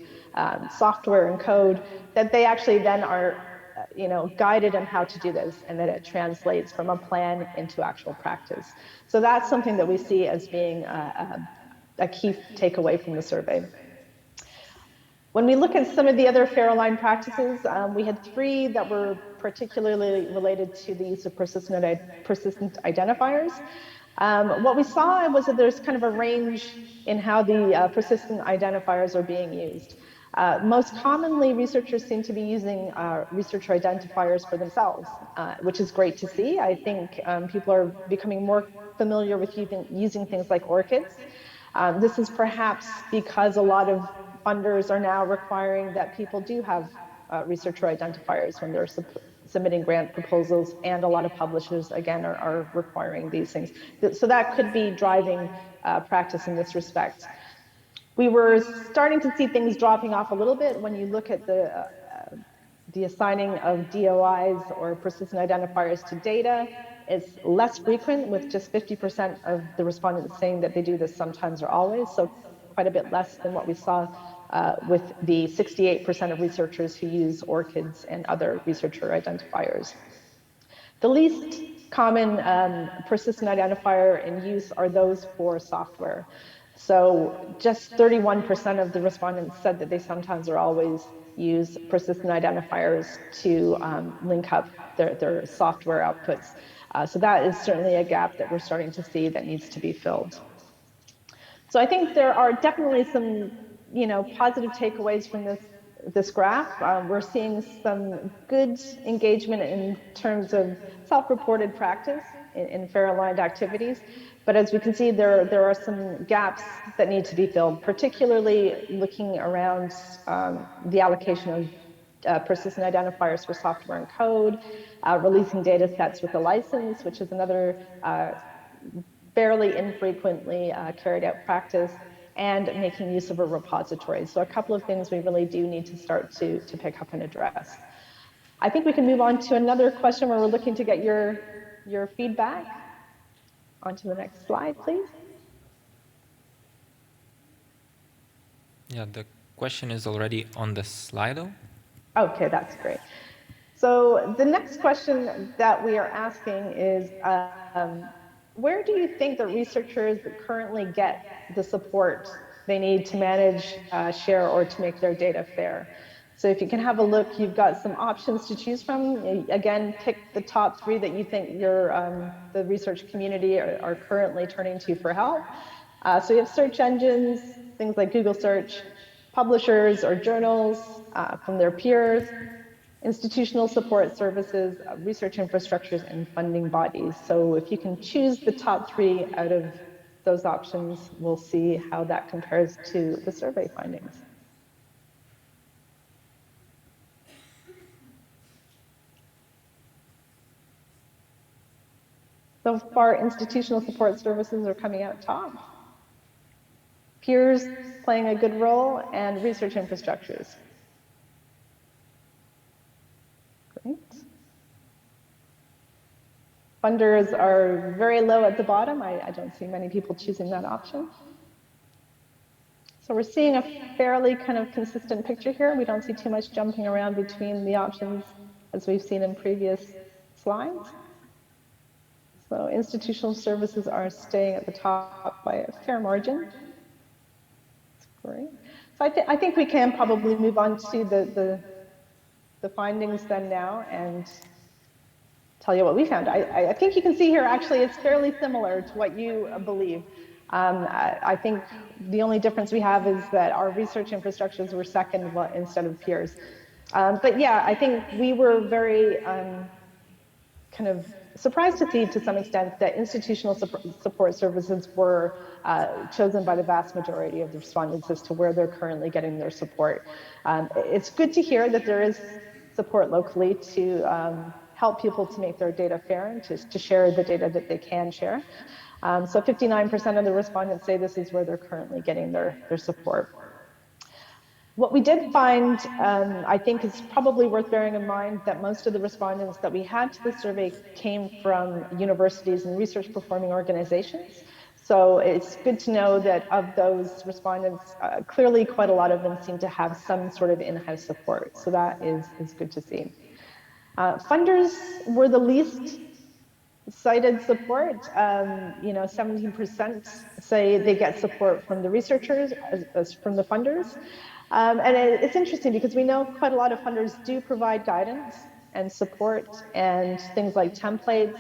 software and code, that they actually then are guided on how to do this and that it translates from a plan into actual practice. So that's something that we see as being a key takeaway from the survey. When we look at some of the other fair aligned practices, we had 3 that were particularly related to the use of persistent identifiers. What we saw was that there's kind of a range in how the persistent identifiers are being used. Most commonly, researchers seem to be using researcher identifiers for themselves, which is great to see. I think people are becoming more familiar with using things like ORCIDs. This is perhaps because a lot of funders are now requiring that people do have researcher identifiers when they're submitting grant proposals, and a lot of publishers, again, are requiring these things. So that could be driving practice in this respect. We were starting to see things dropping off a little bit when you look at the assigning of DOIs or persistent identifiers to data. It's less frequent, with just 50% of the respondents saying that they do this sometimes or always, so quite a bit less than what we saw with the 68% of researchers who use ORCIDs and other researcher identifiers. The least common persistent identifier in use are those for software. So just 31% of the respondents said that they sometimes or always use persistent identifiers to link up their software outputs. So that is certainly a gap that we're starting to see that needs to be filled. So I think there are definitely some positive takeaways from this graph. We're seeing some good engagement in terms of self-reported practice in fair aligned activities. But as we can see, there are some gaps that need to be filled, particularly looking around the allocation of persistent identifiers for software and code, releasing data sets with a license, which is another fairly infrequently carried out practice, and making use of a repository. So a couple of things we really do need to start to pick up and address. I think we can move on to another question where we're looking to get your feedback. On to the next slide, please. Yeah, the question is already on the Slido. Okay, that's great. So the next question that we are asking is, where do you think that researchers currently get the support they need to manage, share, or to make their data fair. So if you can have a look, you've got some options to choose from. Again, pick the top 3 that you think the research community are currently turning to for help. So you have search engines, things like Google search, publishers or journals from their peers, institutional support services, research infrastructures, and funding bodies. So if you can choose the top 3 out of those options, we'll see how that compares to the survey findings. So far, institutional support services are coming out top. Peers playing a good role, and research infrastructures. Great. Funders are very low at the bottom. I don't see many people choosing that option. So we're seeing a fairly kind of consistent picture here. We don't see too much jumping around between the options as we've seen in previous slides. So institutional services are staying at the top by a fair margin. That's great. So I think we can probably move on to the findings then now and tell you what we found. I think you can see here, actually, it's fairly similar to what you believe. I think the only difference we have is that our research infrastructures were second instead of peers. But yeah, I think we were very kind of surprised to see, to some extent, that institutional support services were chosen by the vast majority of the respondents as to where they're currently getting their support. It's good to hear that there is support locally to help people to make their data fair and to share the data that they can share. So 59% of the respondents say this is where they're currently getting their support. What we did find, I think is probably worth bearing in mind, that most of the respondents that we had to the survey came from universities and research performing organizations. So it's good to know that of those respondents, clearly quite a lot of them seem to have some sort of in-house support. So that is good to see. Funders were the least cited support. 17% say they get support from the researchers as from the funders. And it's interesting because we know quite a lot of funders do provide guidance and support and things like templates.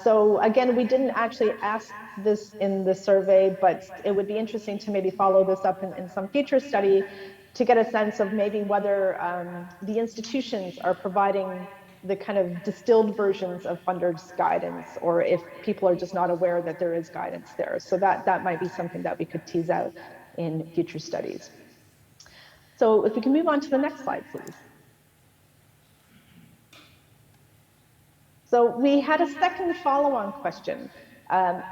So again, we didn't actually ask this in the survey, but it would be interesting to maybe follow this up in some future study to get a sense of maybe whether the institutions are providing the kind of distilled versions of funders' guidance, or if people are just not aware that there is guidance there. So that might be something that we could tease out in future studies. So if we can move on to the next slide, please. So we had a second follow-on question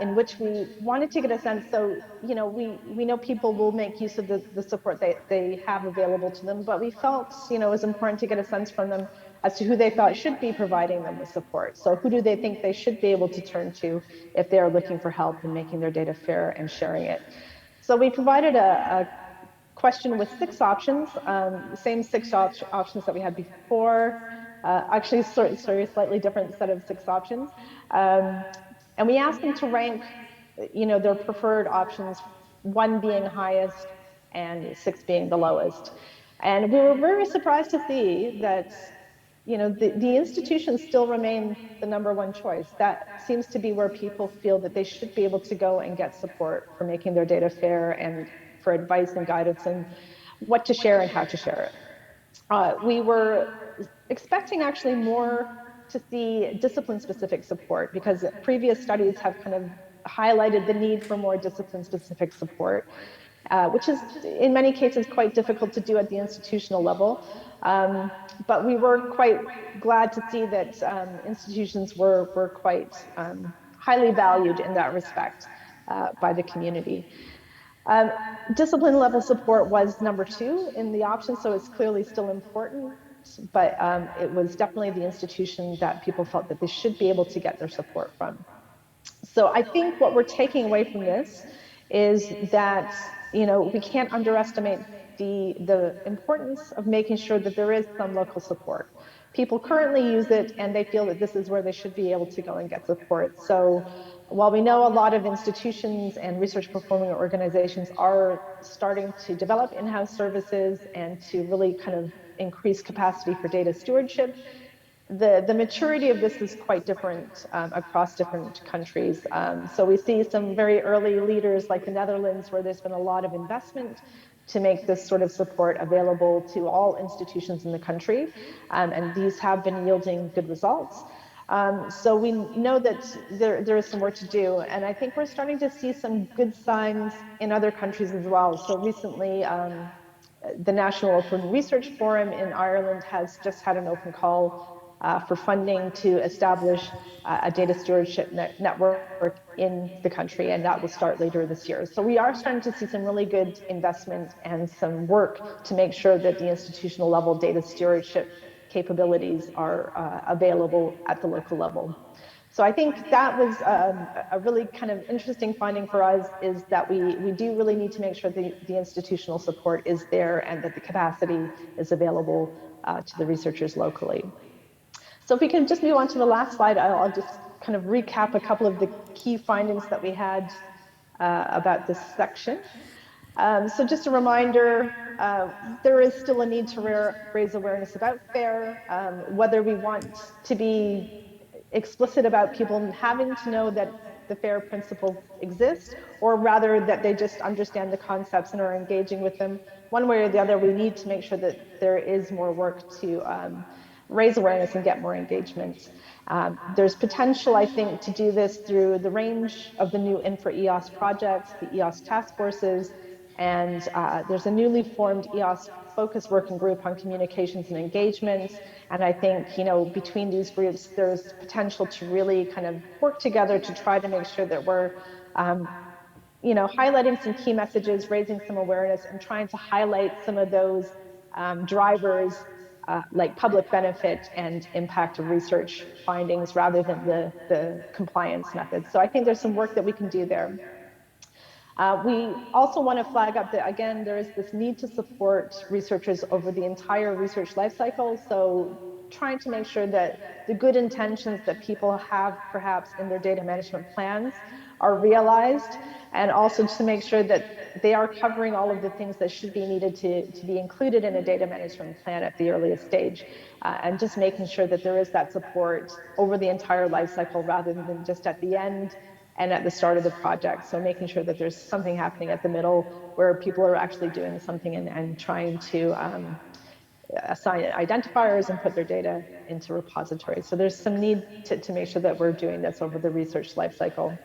in which we wanted to get a sense. So, we know people will make use of the support they have available to them, but we felt, it was important to get a sense from them as to who they thought should be providing them with support. So who do they think they should be able to turn to if they are looking for help in making their data fair and sharing it? So we provided a question with 6 options, same 6 options that we had before. Actually, sorry, slightly different set of 6 options. And we asked them to rank, their preferred options, 1 being highest and 6 being the lowest. And we were very surprised to see that, the institutions still remain the #1 choice. That seems to be where people feel that they should be able to go and get support for making their data fair and for advice and guidance and what to share and how to share it. We were expecting actually more to see discipline-specific support, because previous studies have kind of highlighted the need for more discipline-specific support, which is in many cases quite difficult to do at the institutional level. But we were quite glad to see that institutions were quite highly valued in that respect by the community. Discipline level support was #2 in the option, so it's clearly still important, but it was definitely the institution that people felt that they should be able to get their support from. So I think what we're taking away from this is that, we can't underestimate the importance of making sure that there is some local support. People currently use it and they feel that this is where they should be able to go and get support. So while we know a lot of institutions and research performing organizations are starting to develop in-house services and to really kind of increase capacity for data stewardship, the maturity of this is quite different across different countries. So we see some very early leaders like the Netherlands, where there's been a lot of investment to make this sort of support available to all institutions in the country. And these have been yielding good results. So we know that there is some work to do. And I think we're starting to see some good signs in other countries as well. So recently, the National Open Research Forum in Ireland has just had an open call for funding to establish a data stewardship network in the country, and that will start later this year. So we are starting to see some really good investment and some work to make sure that the institutional level data stewardship capabilities are available at the local level. So I think that was a really kind of interesting finding for us, is that we do really need to make sure the institutional support is there and that the capacity is available to the researchers locally. So if we can just move on to the last slide, I'll just kind of recap a couple of the key findings that we had about this section. So just a reminder, there is still a need to raise awareness about FAIR, whether we want to be explicit about people having to know that the FAIR principles exist, or rather that they just understand the concepts and are engaging with them. One way or the other, we need to make sure that there is more work to raise awareness and get more engagement. There's potential, I think, to do this through the range of the new Infra-EOS projects, the EOS task forces, and there's a newly formed EOS focus working group on communications and engagement. And I think, you know, between these groups, there's potential to really kind of work together to try to make sure that we're, you know, highlighting some key messages, raising some awareness, and trying to highlight some of those drivers like public benefit and impact of research findings rather than the compliance methods. So I think there's some work that we can do there. We also want to flag up that, again, there is this need to support researchers over the entire research lifecycle. So trying to make sure that the good intentions that people have perhaps in their data management plans are realized, and also to make sure that they are covering all of the things that should be needed to be included in a data management plan at the earliest stage, and just making sure that there is that support over the entire life cycle rather than just at the end and at the start of the project. So making sure that there's something happening at the middle where people are actually doing something and trying to assign identifiers and put their data into repositories. So there's some need to make sure that we're doing this over the research life cycle.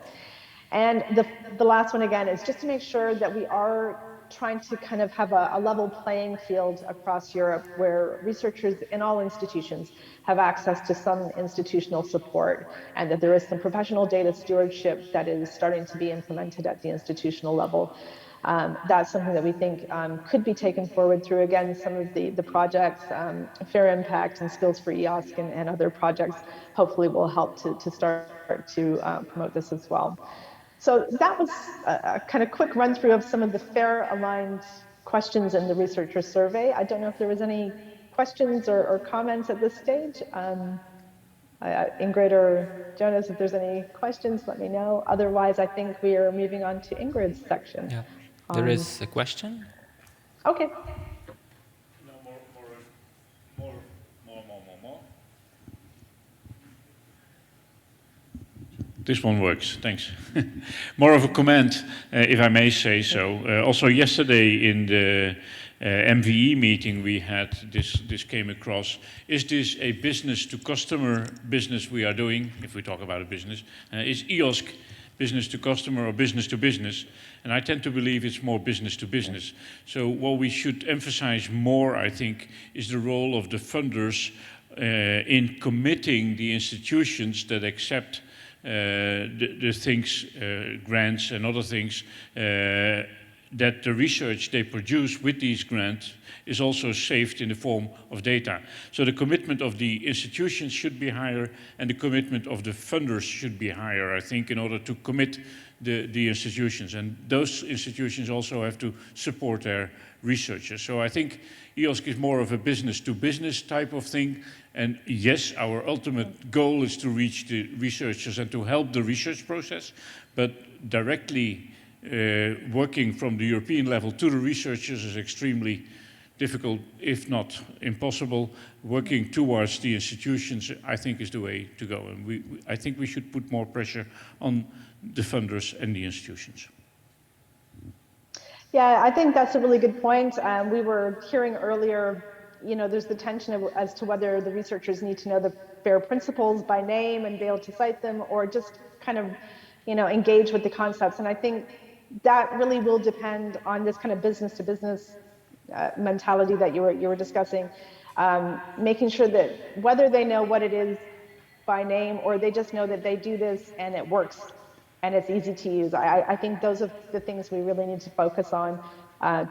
And the last one, again, is just to make sure that we are trying to kind of have a level playing field across Europe, where researchers in all institutions have access to some institutional support, and that there is some professional data stewardship that is starting to be implemented at the institutional level. That's something that we think could be taken forward through, again, some of the projects, Fair Impact and Skills for EOSC and other projects hopefully will help to start to promote this as well. So that was a kind of quick run through of some of the FAIR aligned questions in the researcher survey. I don't know if there was any questions or comments at this stage. Ingrid or Jonas, if there's any questions, let me know. Otherwise, I think we are moving on to Ingrid's section. Yeah, there is a question. Okay. This one works, thanks. More of a comment, if I may say so. Also yesterday in the MVE meeting we had, this came across. Is this a business to customer business we are doing, if we talk about a business? Is EOSC business to customer or business to business? And I tend to believe it's more business to business. So what we should emphasize more, I think, is the role of the funders in committing the institutions that accept the things, grants and other things, that the research they produce with these grants is also saved in the form of data. So the commitment of the institutions should be higher, and the commitment of the funders should be higher, I think, in order to commit the institutions. And those institutions also have to support their researchers. So I think EOSC is more of a business-to-business type of thing. And yes, our ultimate goal is to reach the researchers and to help the research process, but directly working from the European level to the researchers is extremely difficult, if not impossible. Working towards the institutions, I think, is the way to go. And I think we should put more pressure on the funders and the institutions. Yeah, I think that's a really good point. We were hearing earlier, you know, there's the tension as to whether the researchers need to know the FAIR principles by name and be able to cite them, or just kind of, you know, engage with the concepts. And I think that really will depend on this kind of business-to-business mentality that you were discussing, making sure that whether they know what it is by name or they just know that they do this and it works and it's easy to use. I think those are the things we really need to focus on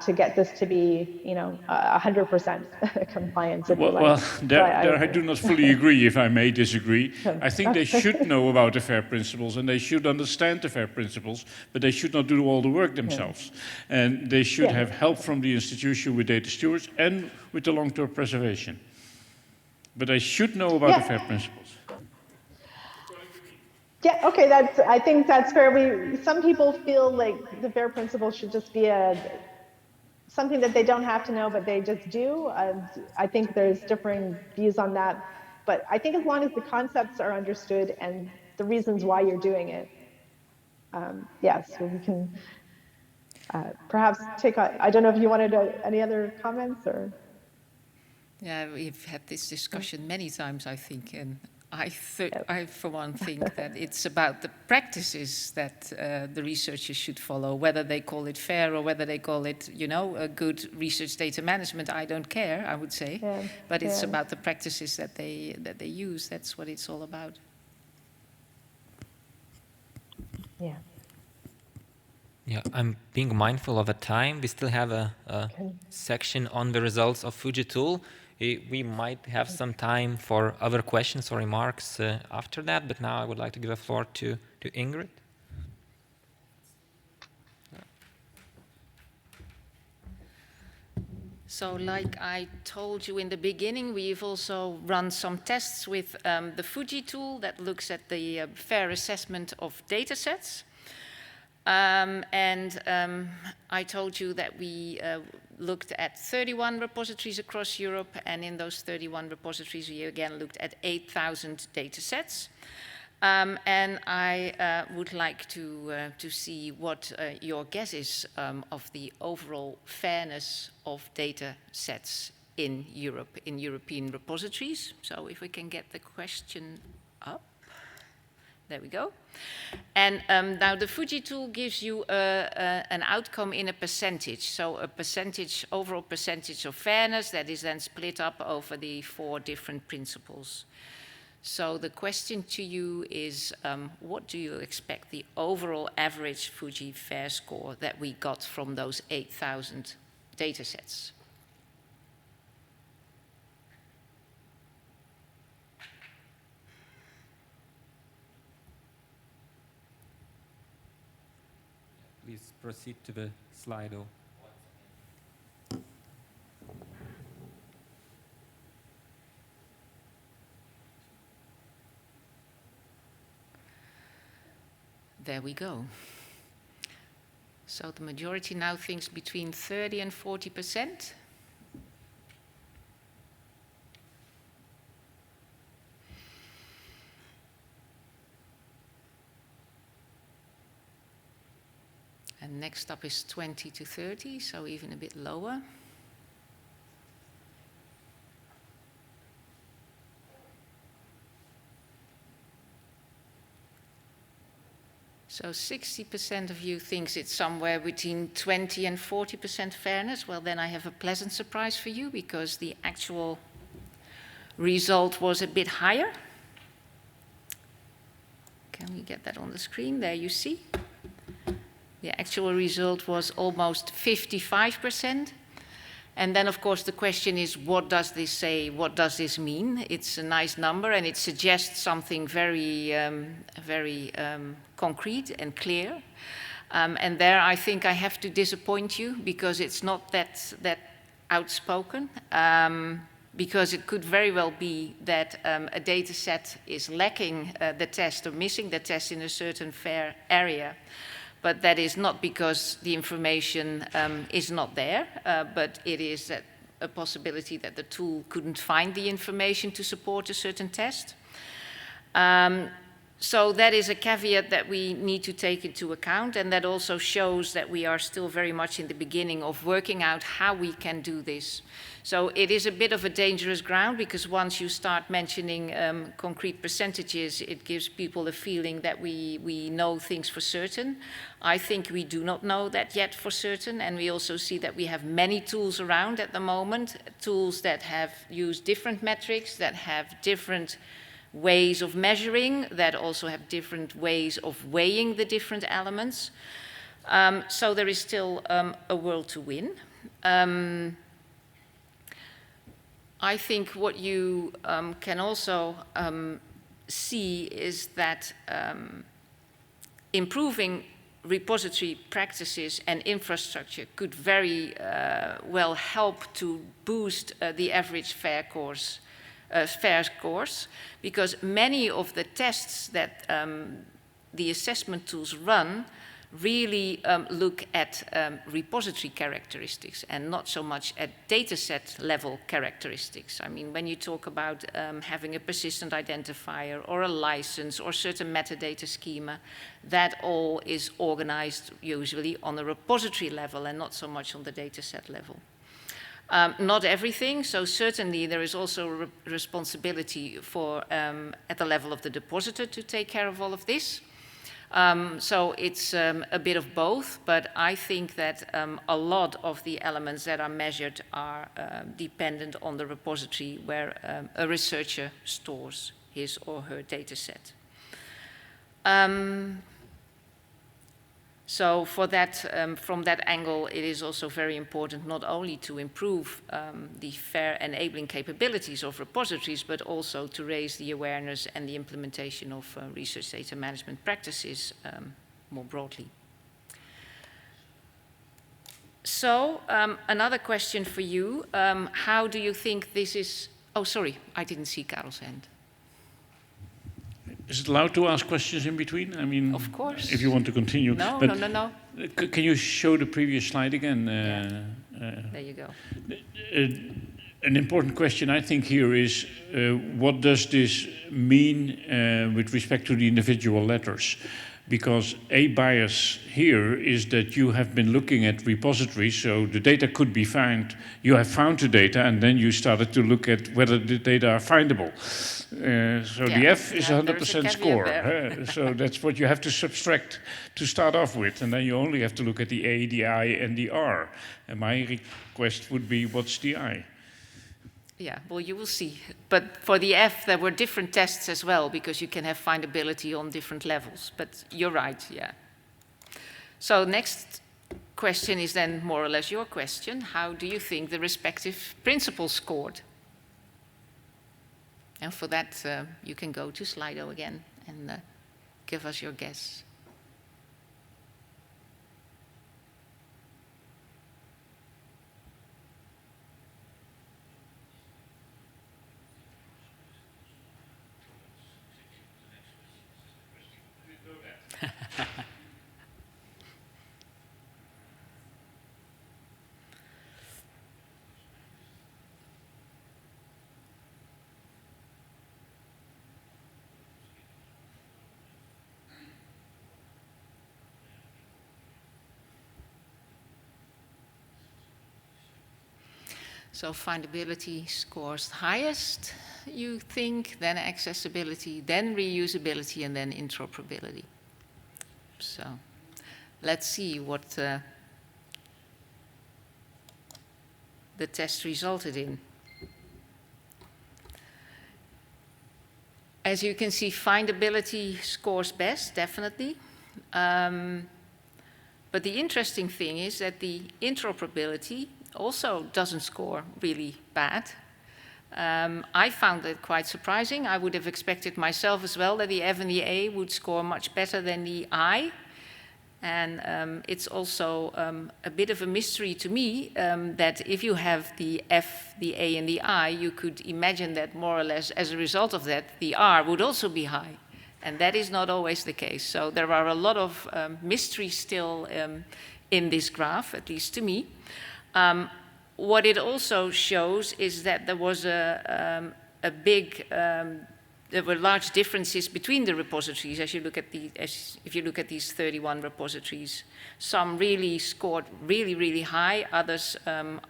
to get this to be, you know, 100% compliance. Well, I do not fully agree, if I may disagree. I think they should know about the FAIR principles and they should understand the FAIR principles, but they should not do all the work themselves. Yeah. And they should have help from the institution with data stewards and with the long-term preservation. But they should know about the FAIR principles. Yeah, okay, I think that's fair. Some people feel like the FAIR principles should just be something that they don't have to know, but they just do. I think there's differing views on that. But I think as long as the concepts are understood and the reasons why you're doing it, yes, so we can perhaps take on, I don't know if you wanted any other comments or? Yeah, we've had this discussion many times, I think, and I, for one, think that it's about the practices that the researchers should follow, whether they call it FAIR or whether they call it, you know, a good research data management. I don't care, I would say, but it's about the practices that they use. That's what it's all about. Yeah. Yeah, I'm being mindful of the time. We still have a section on the results of Fujitool. We might have some time for other questions or remarks after that, but now I would like to give the floor to Ingrid. So like I told you in the beginning, we've also run some tests with the Fujitool that looks at the FAIR assessment of data sets. I told you that we looked at 31 repositories across Europe, and in those 31 repositories, we again looked at 8,000 data sets. And I would like to see what your guess is of the overall fairness of data sets in Europe, in European repositories. So if we can get the question up. There we go. And now the Fujitool gives you an outcome in a percentage. So a percentage, overall percentage of fairness that is then split up over the 4 different principles. So the question to you is, what do you expect the overall average Fuji FAIR score that we got from those 8,000 data sets? Please proceed to the Slido. There we go. So the majority now thinks between 30 and 40%. And next up is 20 to 30, so even a bit lower. So 60% of you thinks it's somewhere between 20 and 40% fairness. Well, then I have a pleasant surprise for you, because the actual result was a bit higher. Can we get that on the screen? There you see. The actual result was almost 55%. And then, of course, the question is, what does this say? What does this mean? It's a nice number, and it suggests something very, very concrete and clear. And there, I think I have to disappoint you, because it's not that outspoken. Because it could very well be that a data set is lacking the test or missing the test in a certain fair area. But that is not because the information is not there, but it is a possibility that the tool couldn't find the information to support a certain test. So that is a caveat that we need to take into account, and that also shows that we are still very much in the beginning of working out how we can do this. So it is a bit of a dangerous ground, because once you start mentioning concrete percentages, it gives people a feeling that we know things for certain. I think we do not know that yet for certain, and we also see that we have many tools around at the moment, tools that have used different metrics, that have different ways of measuring, that also have different ways of weighing the different elements. So there is still a world to win. I think what you can also see is that improving repository practices and infrastructure could very well help to boost the average FAIR scores, because many of the tests that the assessment tools run really look at repository characteristics and not so much at dataset level characteristics. I mean, when you talk about having a persistent identifier or a license or certain metadata schema, that all is organized usually on the repository level and not so much on the dataset level. Not everything, so certainly there is also a responsibility for, at the level of the depositor, to take care of all of this. So it's a bit of both, but I think that a lot of the elements that are measured are dependent on the repository where a researcher stores his or her data set. So for that, from that angle, it is also very important not only to improve the FAIR enabling capabilities of repositories, but also to raise the awareness and the implementation of research data management practices more broadly. So another question for you. How do you think this is... Oh, sorry, I didn't see Karel's hand. Is it allowed to ask questions in between? I mean, of course. If you want to continue. No, but no. Can you show the previous slide again? There you go. An important question, I think, here is what does this mean with respect to the individual letters? Because a bias here is that you have been looking at repositories, so the data could be found. You have found the data, and then you started to look at whether the data are findable. The F is 100% score. So that's what you have to subtract to start off with, and then you only have to look at the A, the I, and the R. And my request would be, what's the I? Yeah, well, you will see. But for the F, there were different tests as well, because you can have findability on different levels. But you're right, yeah. So next question is then more or less your question. How do you think the respective principles scored? And for that, you can go to Slido again and give us your guess. So findability scores highest, you think, then accessibility, then reusability, and then interoperability. So let's see what the test resulted in. As you can see, findability scores best, definitely. But the interesting thing is that the interoperability also doesn't score really bad. I found it quite surprising. I would have expected myself as well that the F and the A would score much better than the I. And it's also a bit of a mystery to me that if you have the F, the A, and the I, you could imagine that more or less as a result of that, the R would also be high. And that is not always the case. So there are a lot of mysteries still in this graph, at least to me. What it also shows is that there was there were large differences between the repositories if you look at these 31 repositories. Some really scored really, really high. Others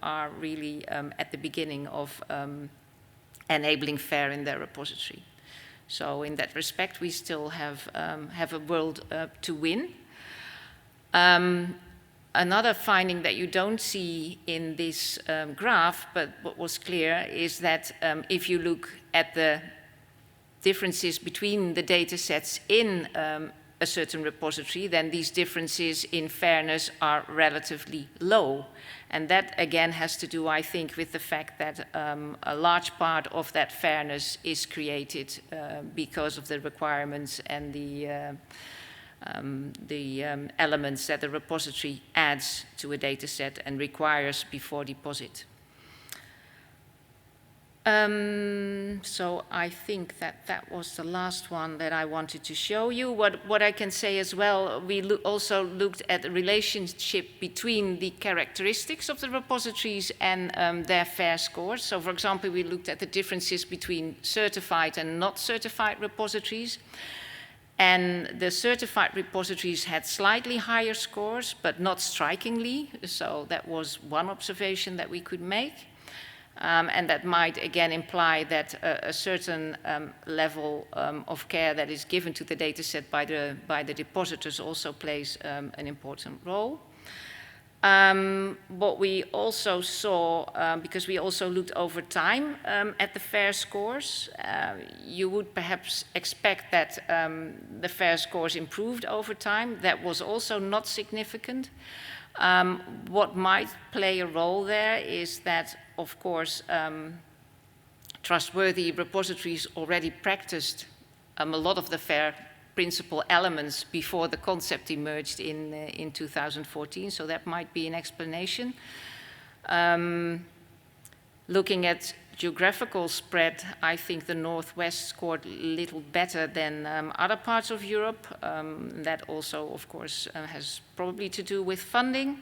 are really at the beginning of enabling FAIR in their repository. So in that respect, we still have a world to win. Another finding that you don't see in this graph, but what was clear, is that if you look at the differences between the data sets in a certain repository, then these differences in fairness are relatively low. And that, again, has to do, I think, with the fact that a large part of that fairness is created because of the requirements and the elements that the repository adds to a data set and requires before deposit. So I think that was the last one that I wanted to show you. What I can say as well, we also looked at the relationship between the characteristics of the repositories and their FAIR scores. So for example, we looked at the differences between certified and not certified repositories. And the certified repositories had slightly higher scores, but not strikingly. So that was one observation that we could make. And that might, again, imply that a certain level of care that is given to the data set by the depositors also plays an important role. What we also saw, because we also looked over time at the FAIR scores, you would perhaps expect that the FAIR scores improved over time. That was also not significant. What might play a role there is that, of course, trustworthy repositories already practiced a lot of the FAIR principal elements before the concept emerged in 2014, so that might be an explanation. Looking at geographical spread, I think the Northwest scored a little better than other parts of Europe. That also, of course, has probably to do with funding.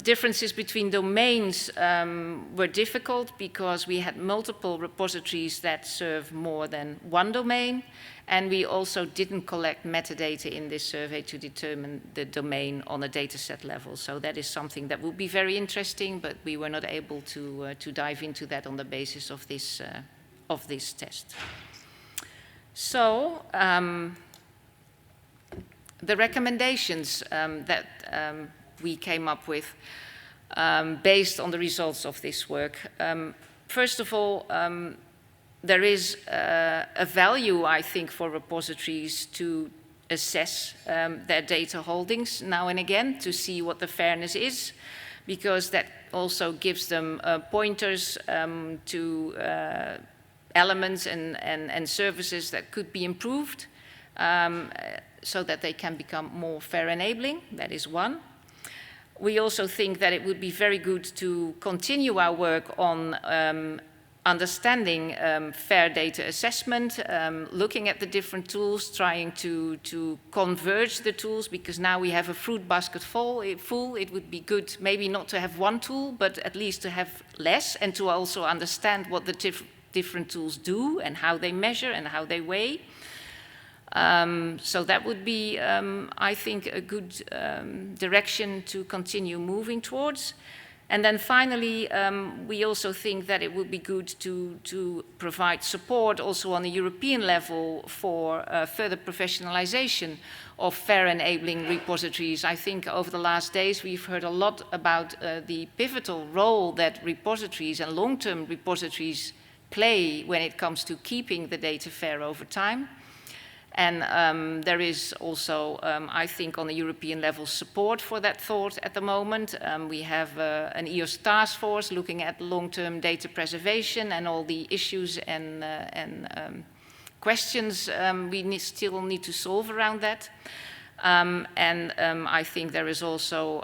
Differences between domains were difficult because we had multiple repositories that serve more than one domain, and we also didn't collect metadata in this survey to determine the domain on a dataset level. So that is something that would be very interesting, but we were not able to dive into that on the basis of this test. So the recommendations that we came up with based on the results of this work. First of all, there is a value, I think, for repositories to assess their data holdings now and again to see what the fairness is, because that also gives them pointers to elements and services that could be improved so that they can become more fair enabling. That is one. We also think that it would be very good to continue our work on understanding fair data assessment, looking at the different tools, trying to converge the tools, because now we have a fruit basket full. It would be good maybe not to have one tool, but at least to have less, and to also understand what the different tools do and how they measure and how they weigh. So that would be, I think, a good direction to continue moving towards. And then finally, we also think that it would be good to provide support also on a European level for further professionalization of fair enabling repositories. I think over the last days we've heard a lot about the pivotal role that repositories and long-term repositories play when it comes to keeping the data fair over time. And there is also, I think, on the European level support for that thought at the moment. We have an EOS task force looking at long-term data preservation and all the issues and questions we still need to solve around that. I think there is also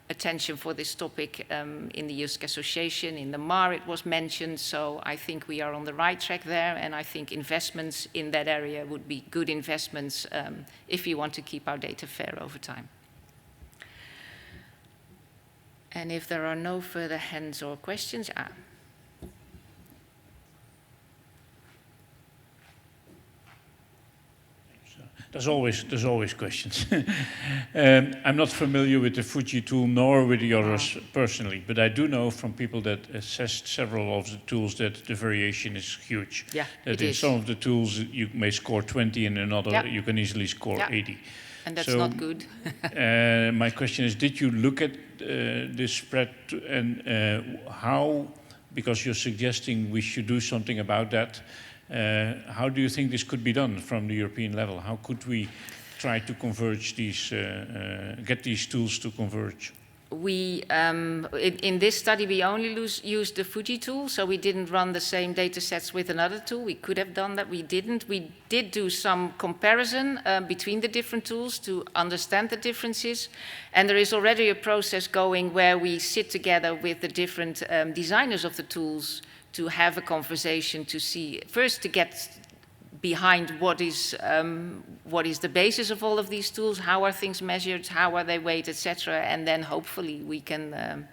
attention for this topic in the EOSC Association, in the MAR it was mentioned, so I think we are on the right track there, and I think investments in that area would be good investments if we want to keep our data fair over time. And if there are no further hands or questions, There's always questions. I'm not familiar with the Fuji tool nor with the others personally, but I do know from people that assessed several of the tools that the variation is huge. Yeah, that in some of the tools you may score 20, and in another you can easily score 80. And that's not good. My question is, did you look at this spread and how, because you're suggesting we should do something about that, how do you think this could be done from the European level? How could we try to converge these, get these tools to converge? We, in this study, we only used the Fuji tool, so we didn't run the same data sets with another tool. We could have done that, we didn't. We did do some comparison between the different tools to understand the differences. And there is already a process going where we sit together with the different designers of the tools to have a conversation to see, first to get behind what is the basis of all of these tools, how are things measured, how are they weighted, etc. And then hopefully we can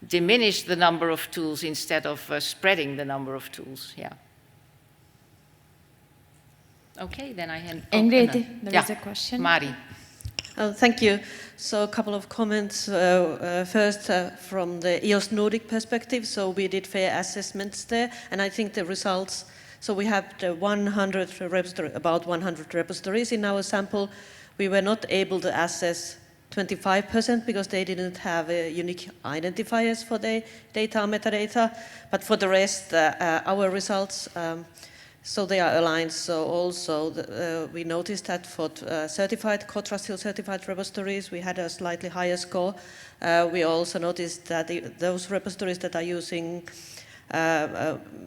diminish the number of tools instead of spreading the number of tools, yeah. Okay, then I hand over. Ingrid, there is a question. Mari. Oh, thank you. So a couple of comments. First, from the EOS Nordic perspective, so we did fair assessments there, and I think the results, so we have the about 100 repositories in our sample. We were not able to assess 25% because they didn't have unique identifiers for the data metadata, but for the rest, our results, so they are aligned. So also we noticed that for certified, co-trustee certified repositories, we had a slightly higher score. We also noticed that those repositories that are using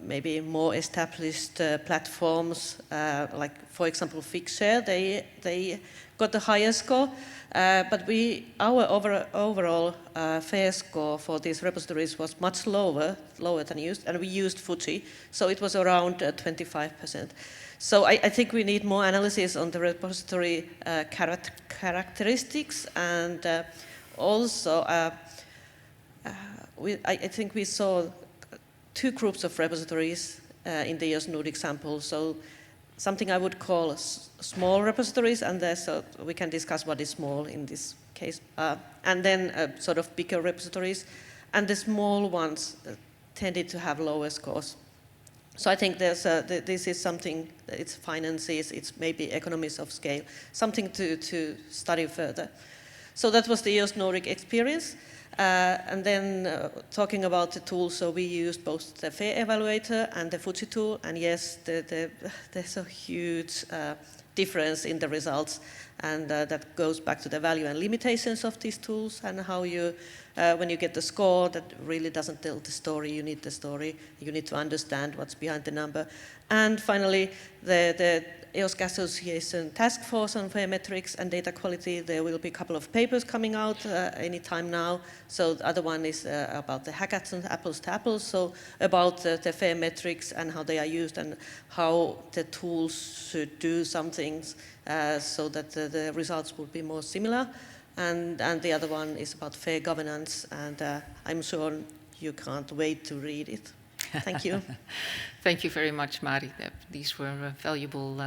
maybe more established platforms, like for example Figshare, they got a higher score. But our overall fair score for these repositories was much lower than used, and we used Fuji, so it was around 25%. So I think we need more analysis on the repository characteristics, and also I think we saw two groups of repositories in the EOS Nordic sample. So something I would call small repositories, and so we can discuss what is small in this case, and then sort of bigger repositories, and the small ones tended to have lower scores. So I think there's this is something, it's finances, it's maybe economies of scale, something to study further. So that was the EOS Nordic experience. And then talking about the tools, so we used both the FAIR Evaluator and the Fuji tool, and yes, there's a huge difference in the results, and that goes back to the value and limitations of these tools, and how you, when you get the score, that really doesn't tell the story. You need the story, you need to understand what's behind the number. And finally, the EOSC Association task force on fair metrics and data quality, there will be a couple of papers coming out any time now. So the other one is about the hackathon, apples to apples, so about the fair metrics and how they are used and how the tools should do some things so that the results will be more similar. And the other one is about fair governance, and I'm sure you can't wait to read it. Thank you. Thank you very much, Mari. These were valuable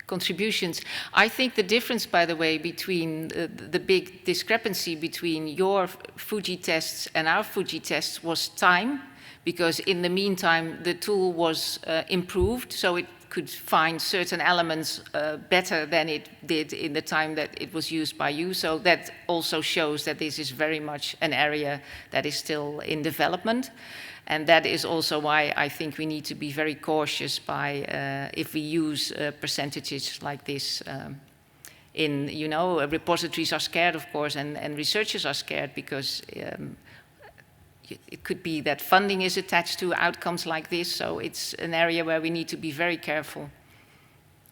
contributions. I think the difference, by the way, between the big discrepancy between your Fuji tests and our Fuji tests was time, because in the meantime, the tool was improved, so it could find certain elements better than it did in the time that it was used by you. So that also shows that this is very much an area that is still in development. And that is also why I think we need to be very cautious by if we use percentages like this. Repositories are scared, of course, and researchers are scared because it could be that funding is attached to outcomes like this. So it's an area where we need to be very careful.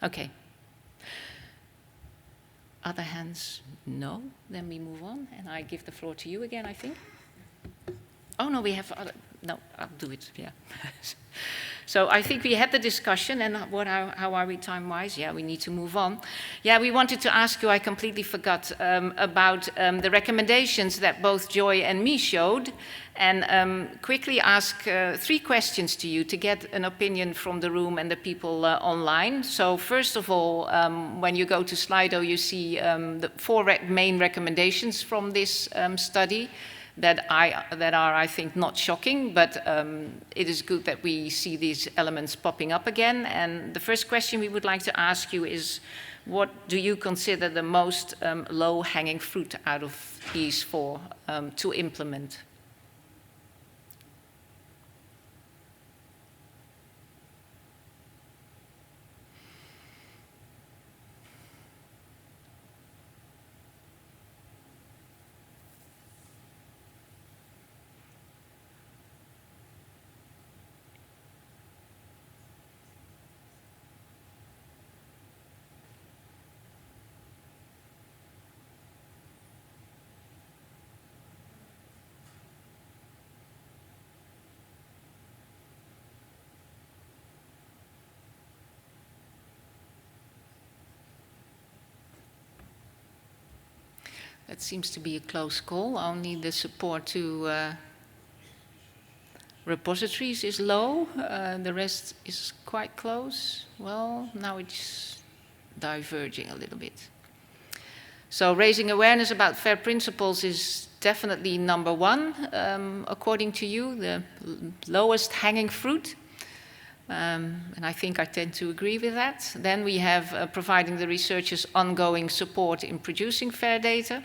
Okay. Other hands? No. Then we move on, and I give the floor to you again, I think. Oh, no, we have other... No, I'll do it, yeah. So I think we had the discussion, and how are we time-wise? Yeah, we need to move on. Yeah, we wanted to ask you, I completely forgot, about the recommendations that both Joy and me showed, and quickly ask 3 questions to you to get an opinion from the room and the people online. So first of all, when you go to Slido, you see the 4 main recommendations from this study. That are, I think, not shocking, but it is good that we see these elements popping up again. And the first question we would like to ask you is, what do you consider the most low-hanging fruit out of these 4 to implement? That seems to be a close call. Only the support to repositories is low. The rest is quite close. Well, now it's diverging a little bit. So raising awareness about FAIR principles is definitely number 1, according to you, the lowest hanging fruit. And I think I tend to agree with that. Then we have providing the researchers ongoing support in producing FAIR data.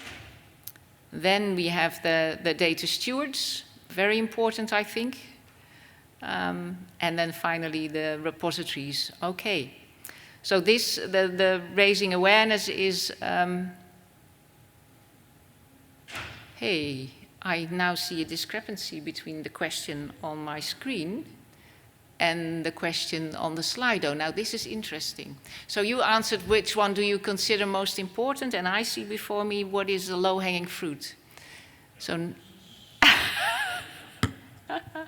Then we have the data stewards, very important, I think. And then finally the repositories. Okay. So this, the raising awareness is, hey, I now see a discrepancy between the question on my screen and the question on the Slido. Now, this is interesting. So you answered which one do you consider most important, and I see before me what is the low-hanging fruit. So...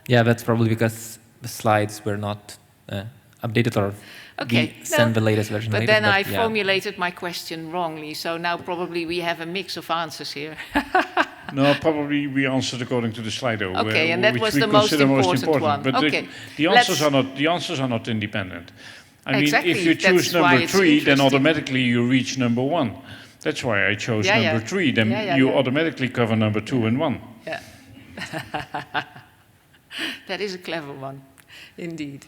Yeah, that's probably because the slides were not updated or we send the latest version later. But then I formulated my question wrongly, so now probably we have a mix of answers here. No, probably we answered according to the Slido. Okay, and that was the most important one. But okay. the answers are not independent. I mean, exactly. if you choose number 3, then automatically you reach number 1. That's why I chose number 3. Then you automatically cover number 2 and 1. Yeah. That is a clever one, indeed.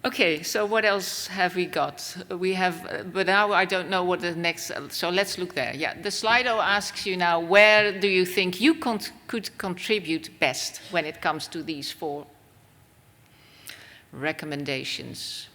Okay, so what else have we got? We have, but now I don't know what the next, so let's look there. Yeah, the Slido asks you now, where do you think you could contribute best when it comes to these 4 recommendations?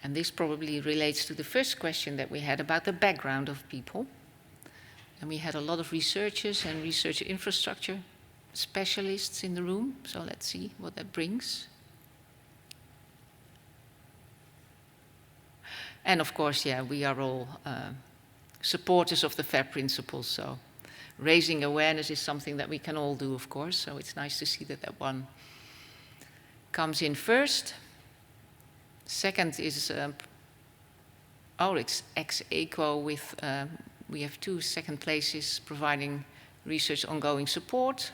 And this probably relates to the first question that we had about the background of people. And we had a lot of researchers and research infrastructure specialists in the room. So let's see what that brings. And of course, yeah, we are all supporters of the FAIR principles. So raising awareness is something that we can all do, of course. So it's nice to see that that one comes in first. Second is it's ex-aequo with, we have 2 second places providing research ongoing support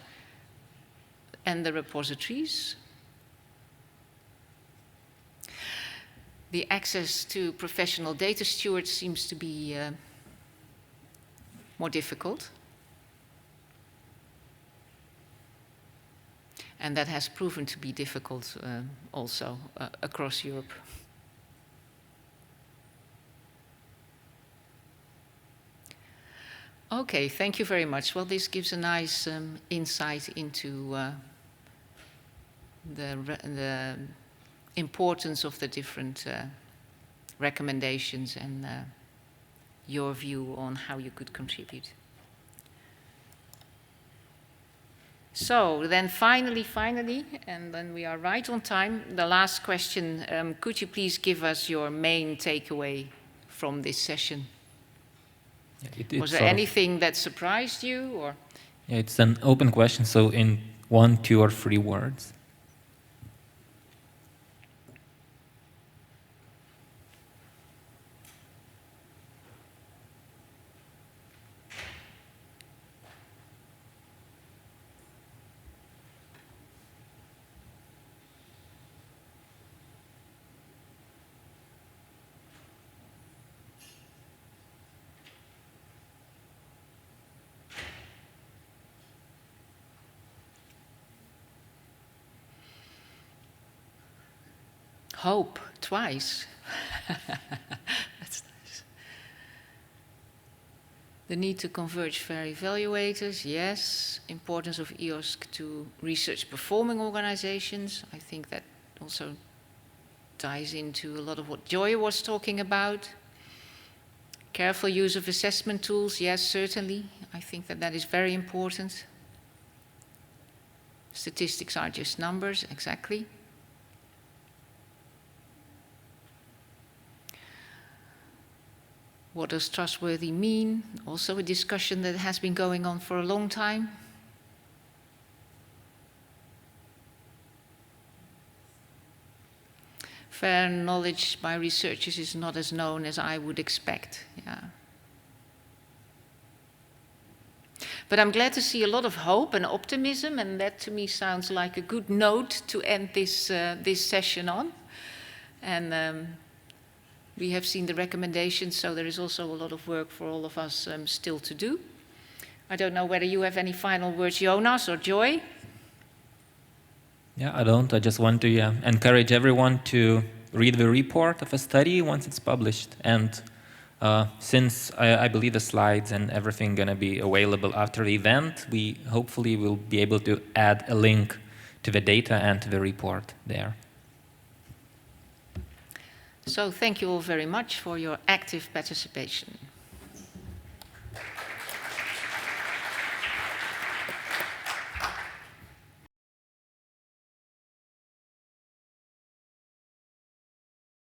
and the repositories. the access to professional data stewards seems to be more difficult. And that has proven to be difficult also across Europe. Okay, thank you very much. Well, this gives a nice insight into the importance of the different recommendations and your view on how you could contribute. So then finally, and then we are right on time, the last question, could you please give us your main takeaway from this session? Was there anything that surprised you, or? Yeah, it's an open question, so in 1, 2, or 3 words. Hope, twice. That's nice. The need to converge fair evaluators, yes. Importance of EOSC to research performing organizations. I think that also ties into a lot of what Joy was talking about. Careful use of assessment tools, yes, certainly. I think that that is very important. Statistics are just numbers, exactly. What does trustworthy mean? Also a discussion that has been going on for a long time. Fair knowledge by researchers is not as known as I would expect. Yeah. But I'm glad to see a lot of hope and optimism, and that to me sounds like a good note to end this, this session on. And we have seen the recommendations, so there is also a lot of work for all of us still to do. I don't know whether you have any final words, Jonas or Joy? Yeah, I don't. I just want to encourage everyone to read the report of a study once it's published. And since I believe the slides and everything going to be available after the event, we hopefully will be able to add a link to the data and to the report there. So thank you all very much for your active participation.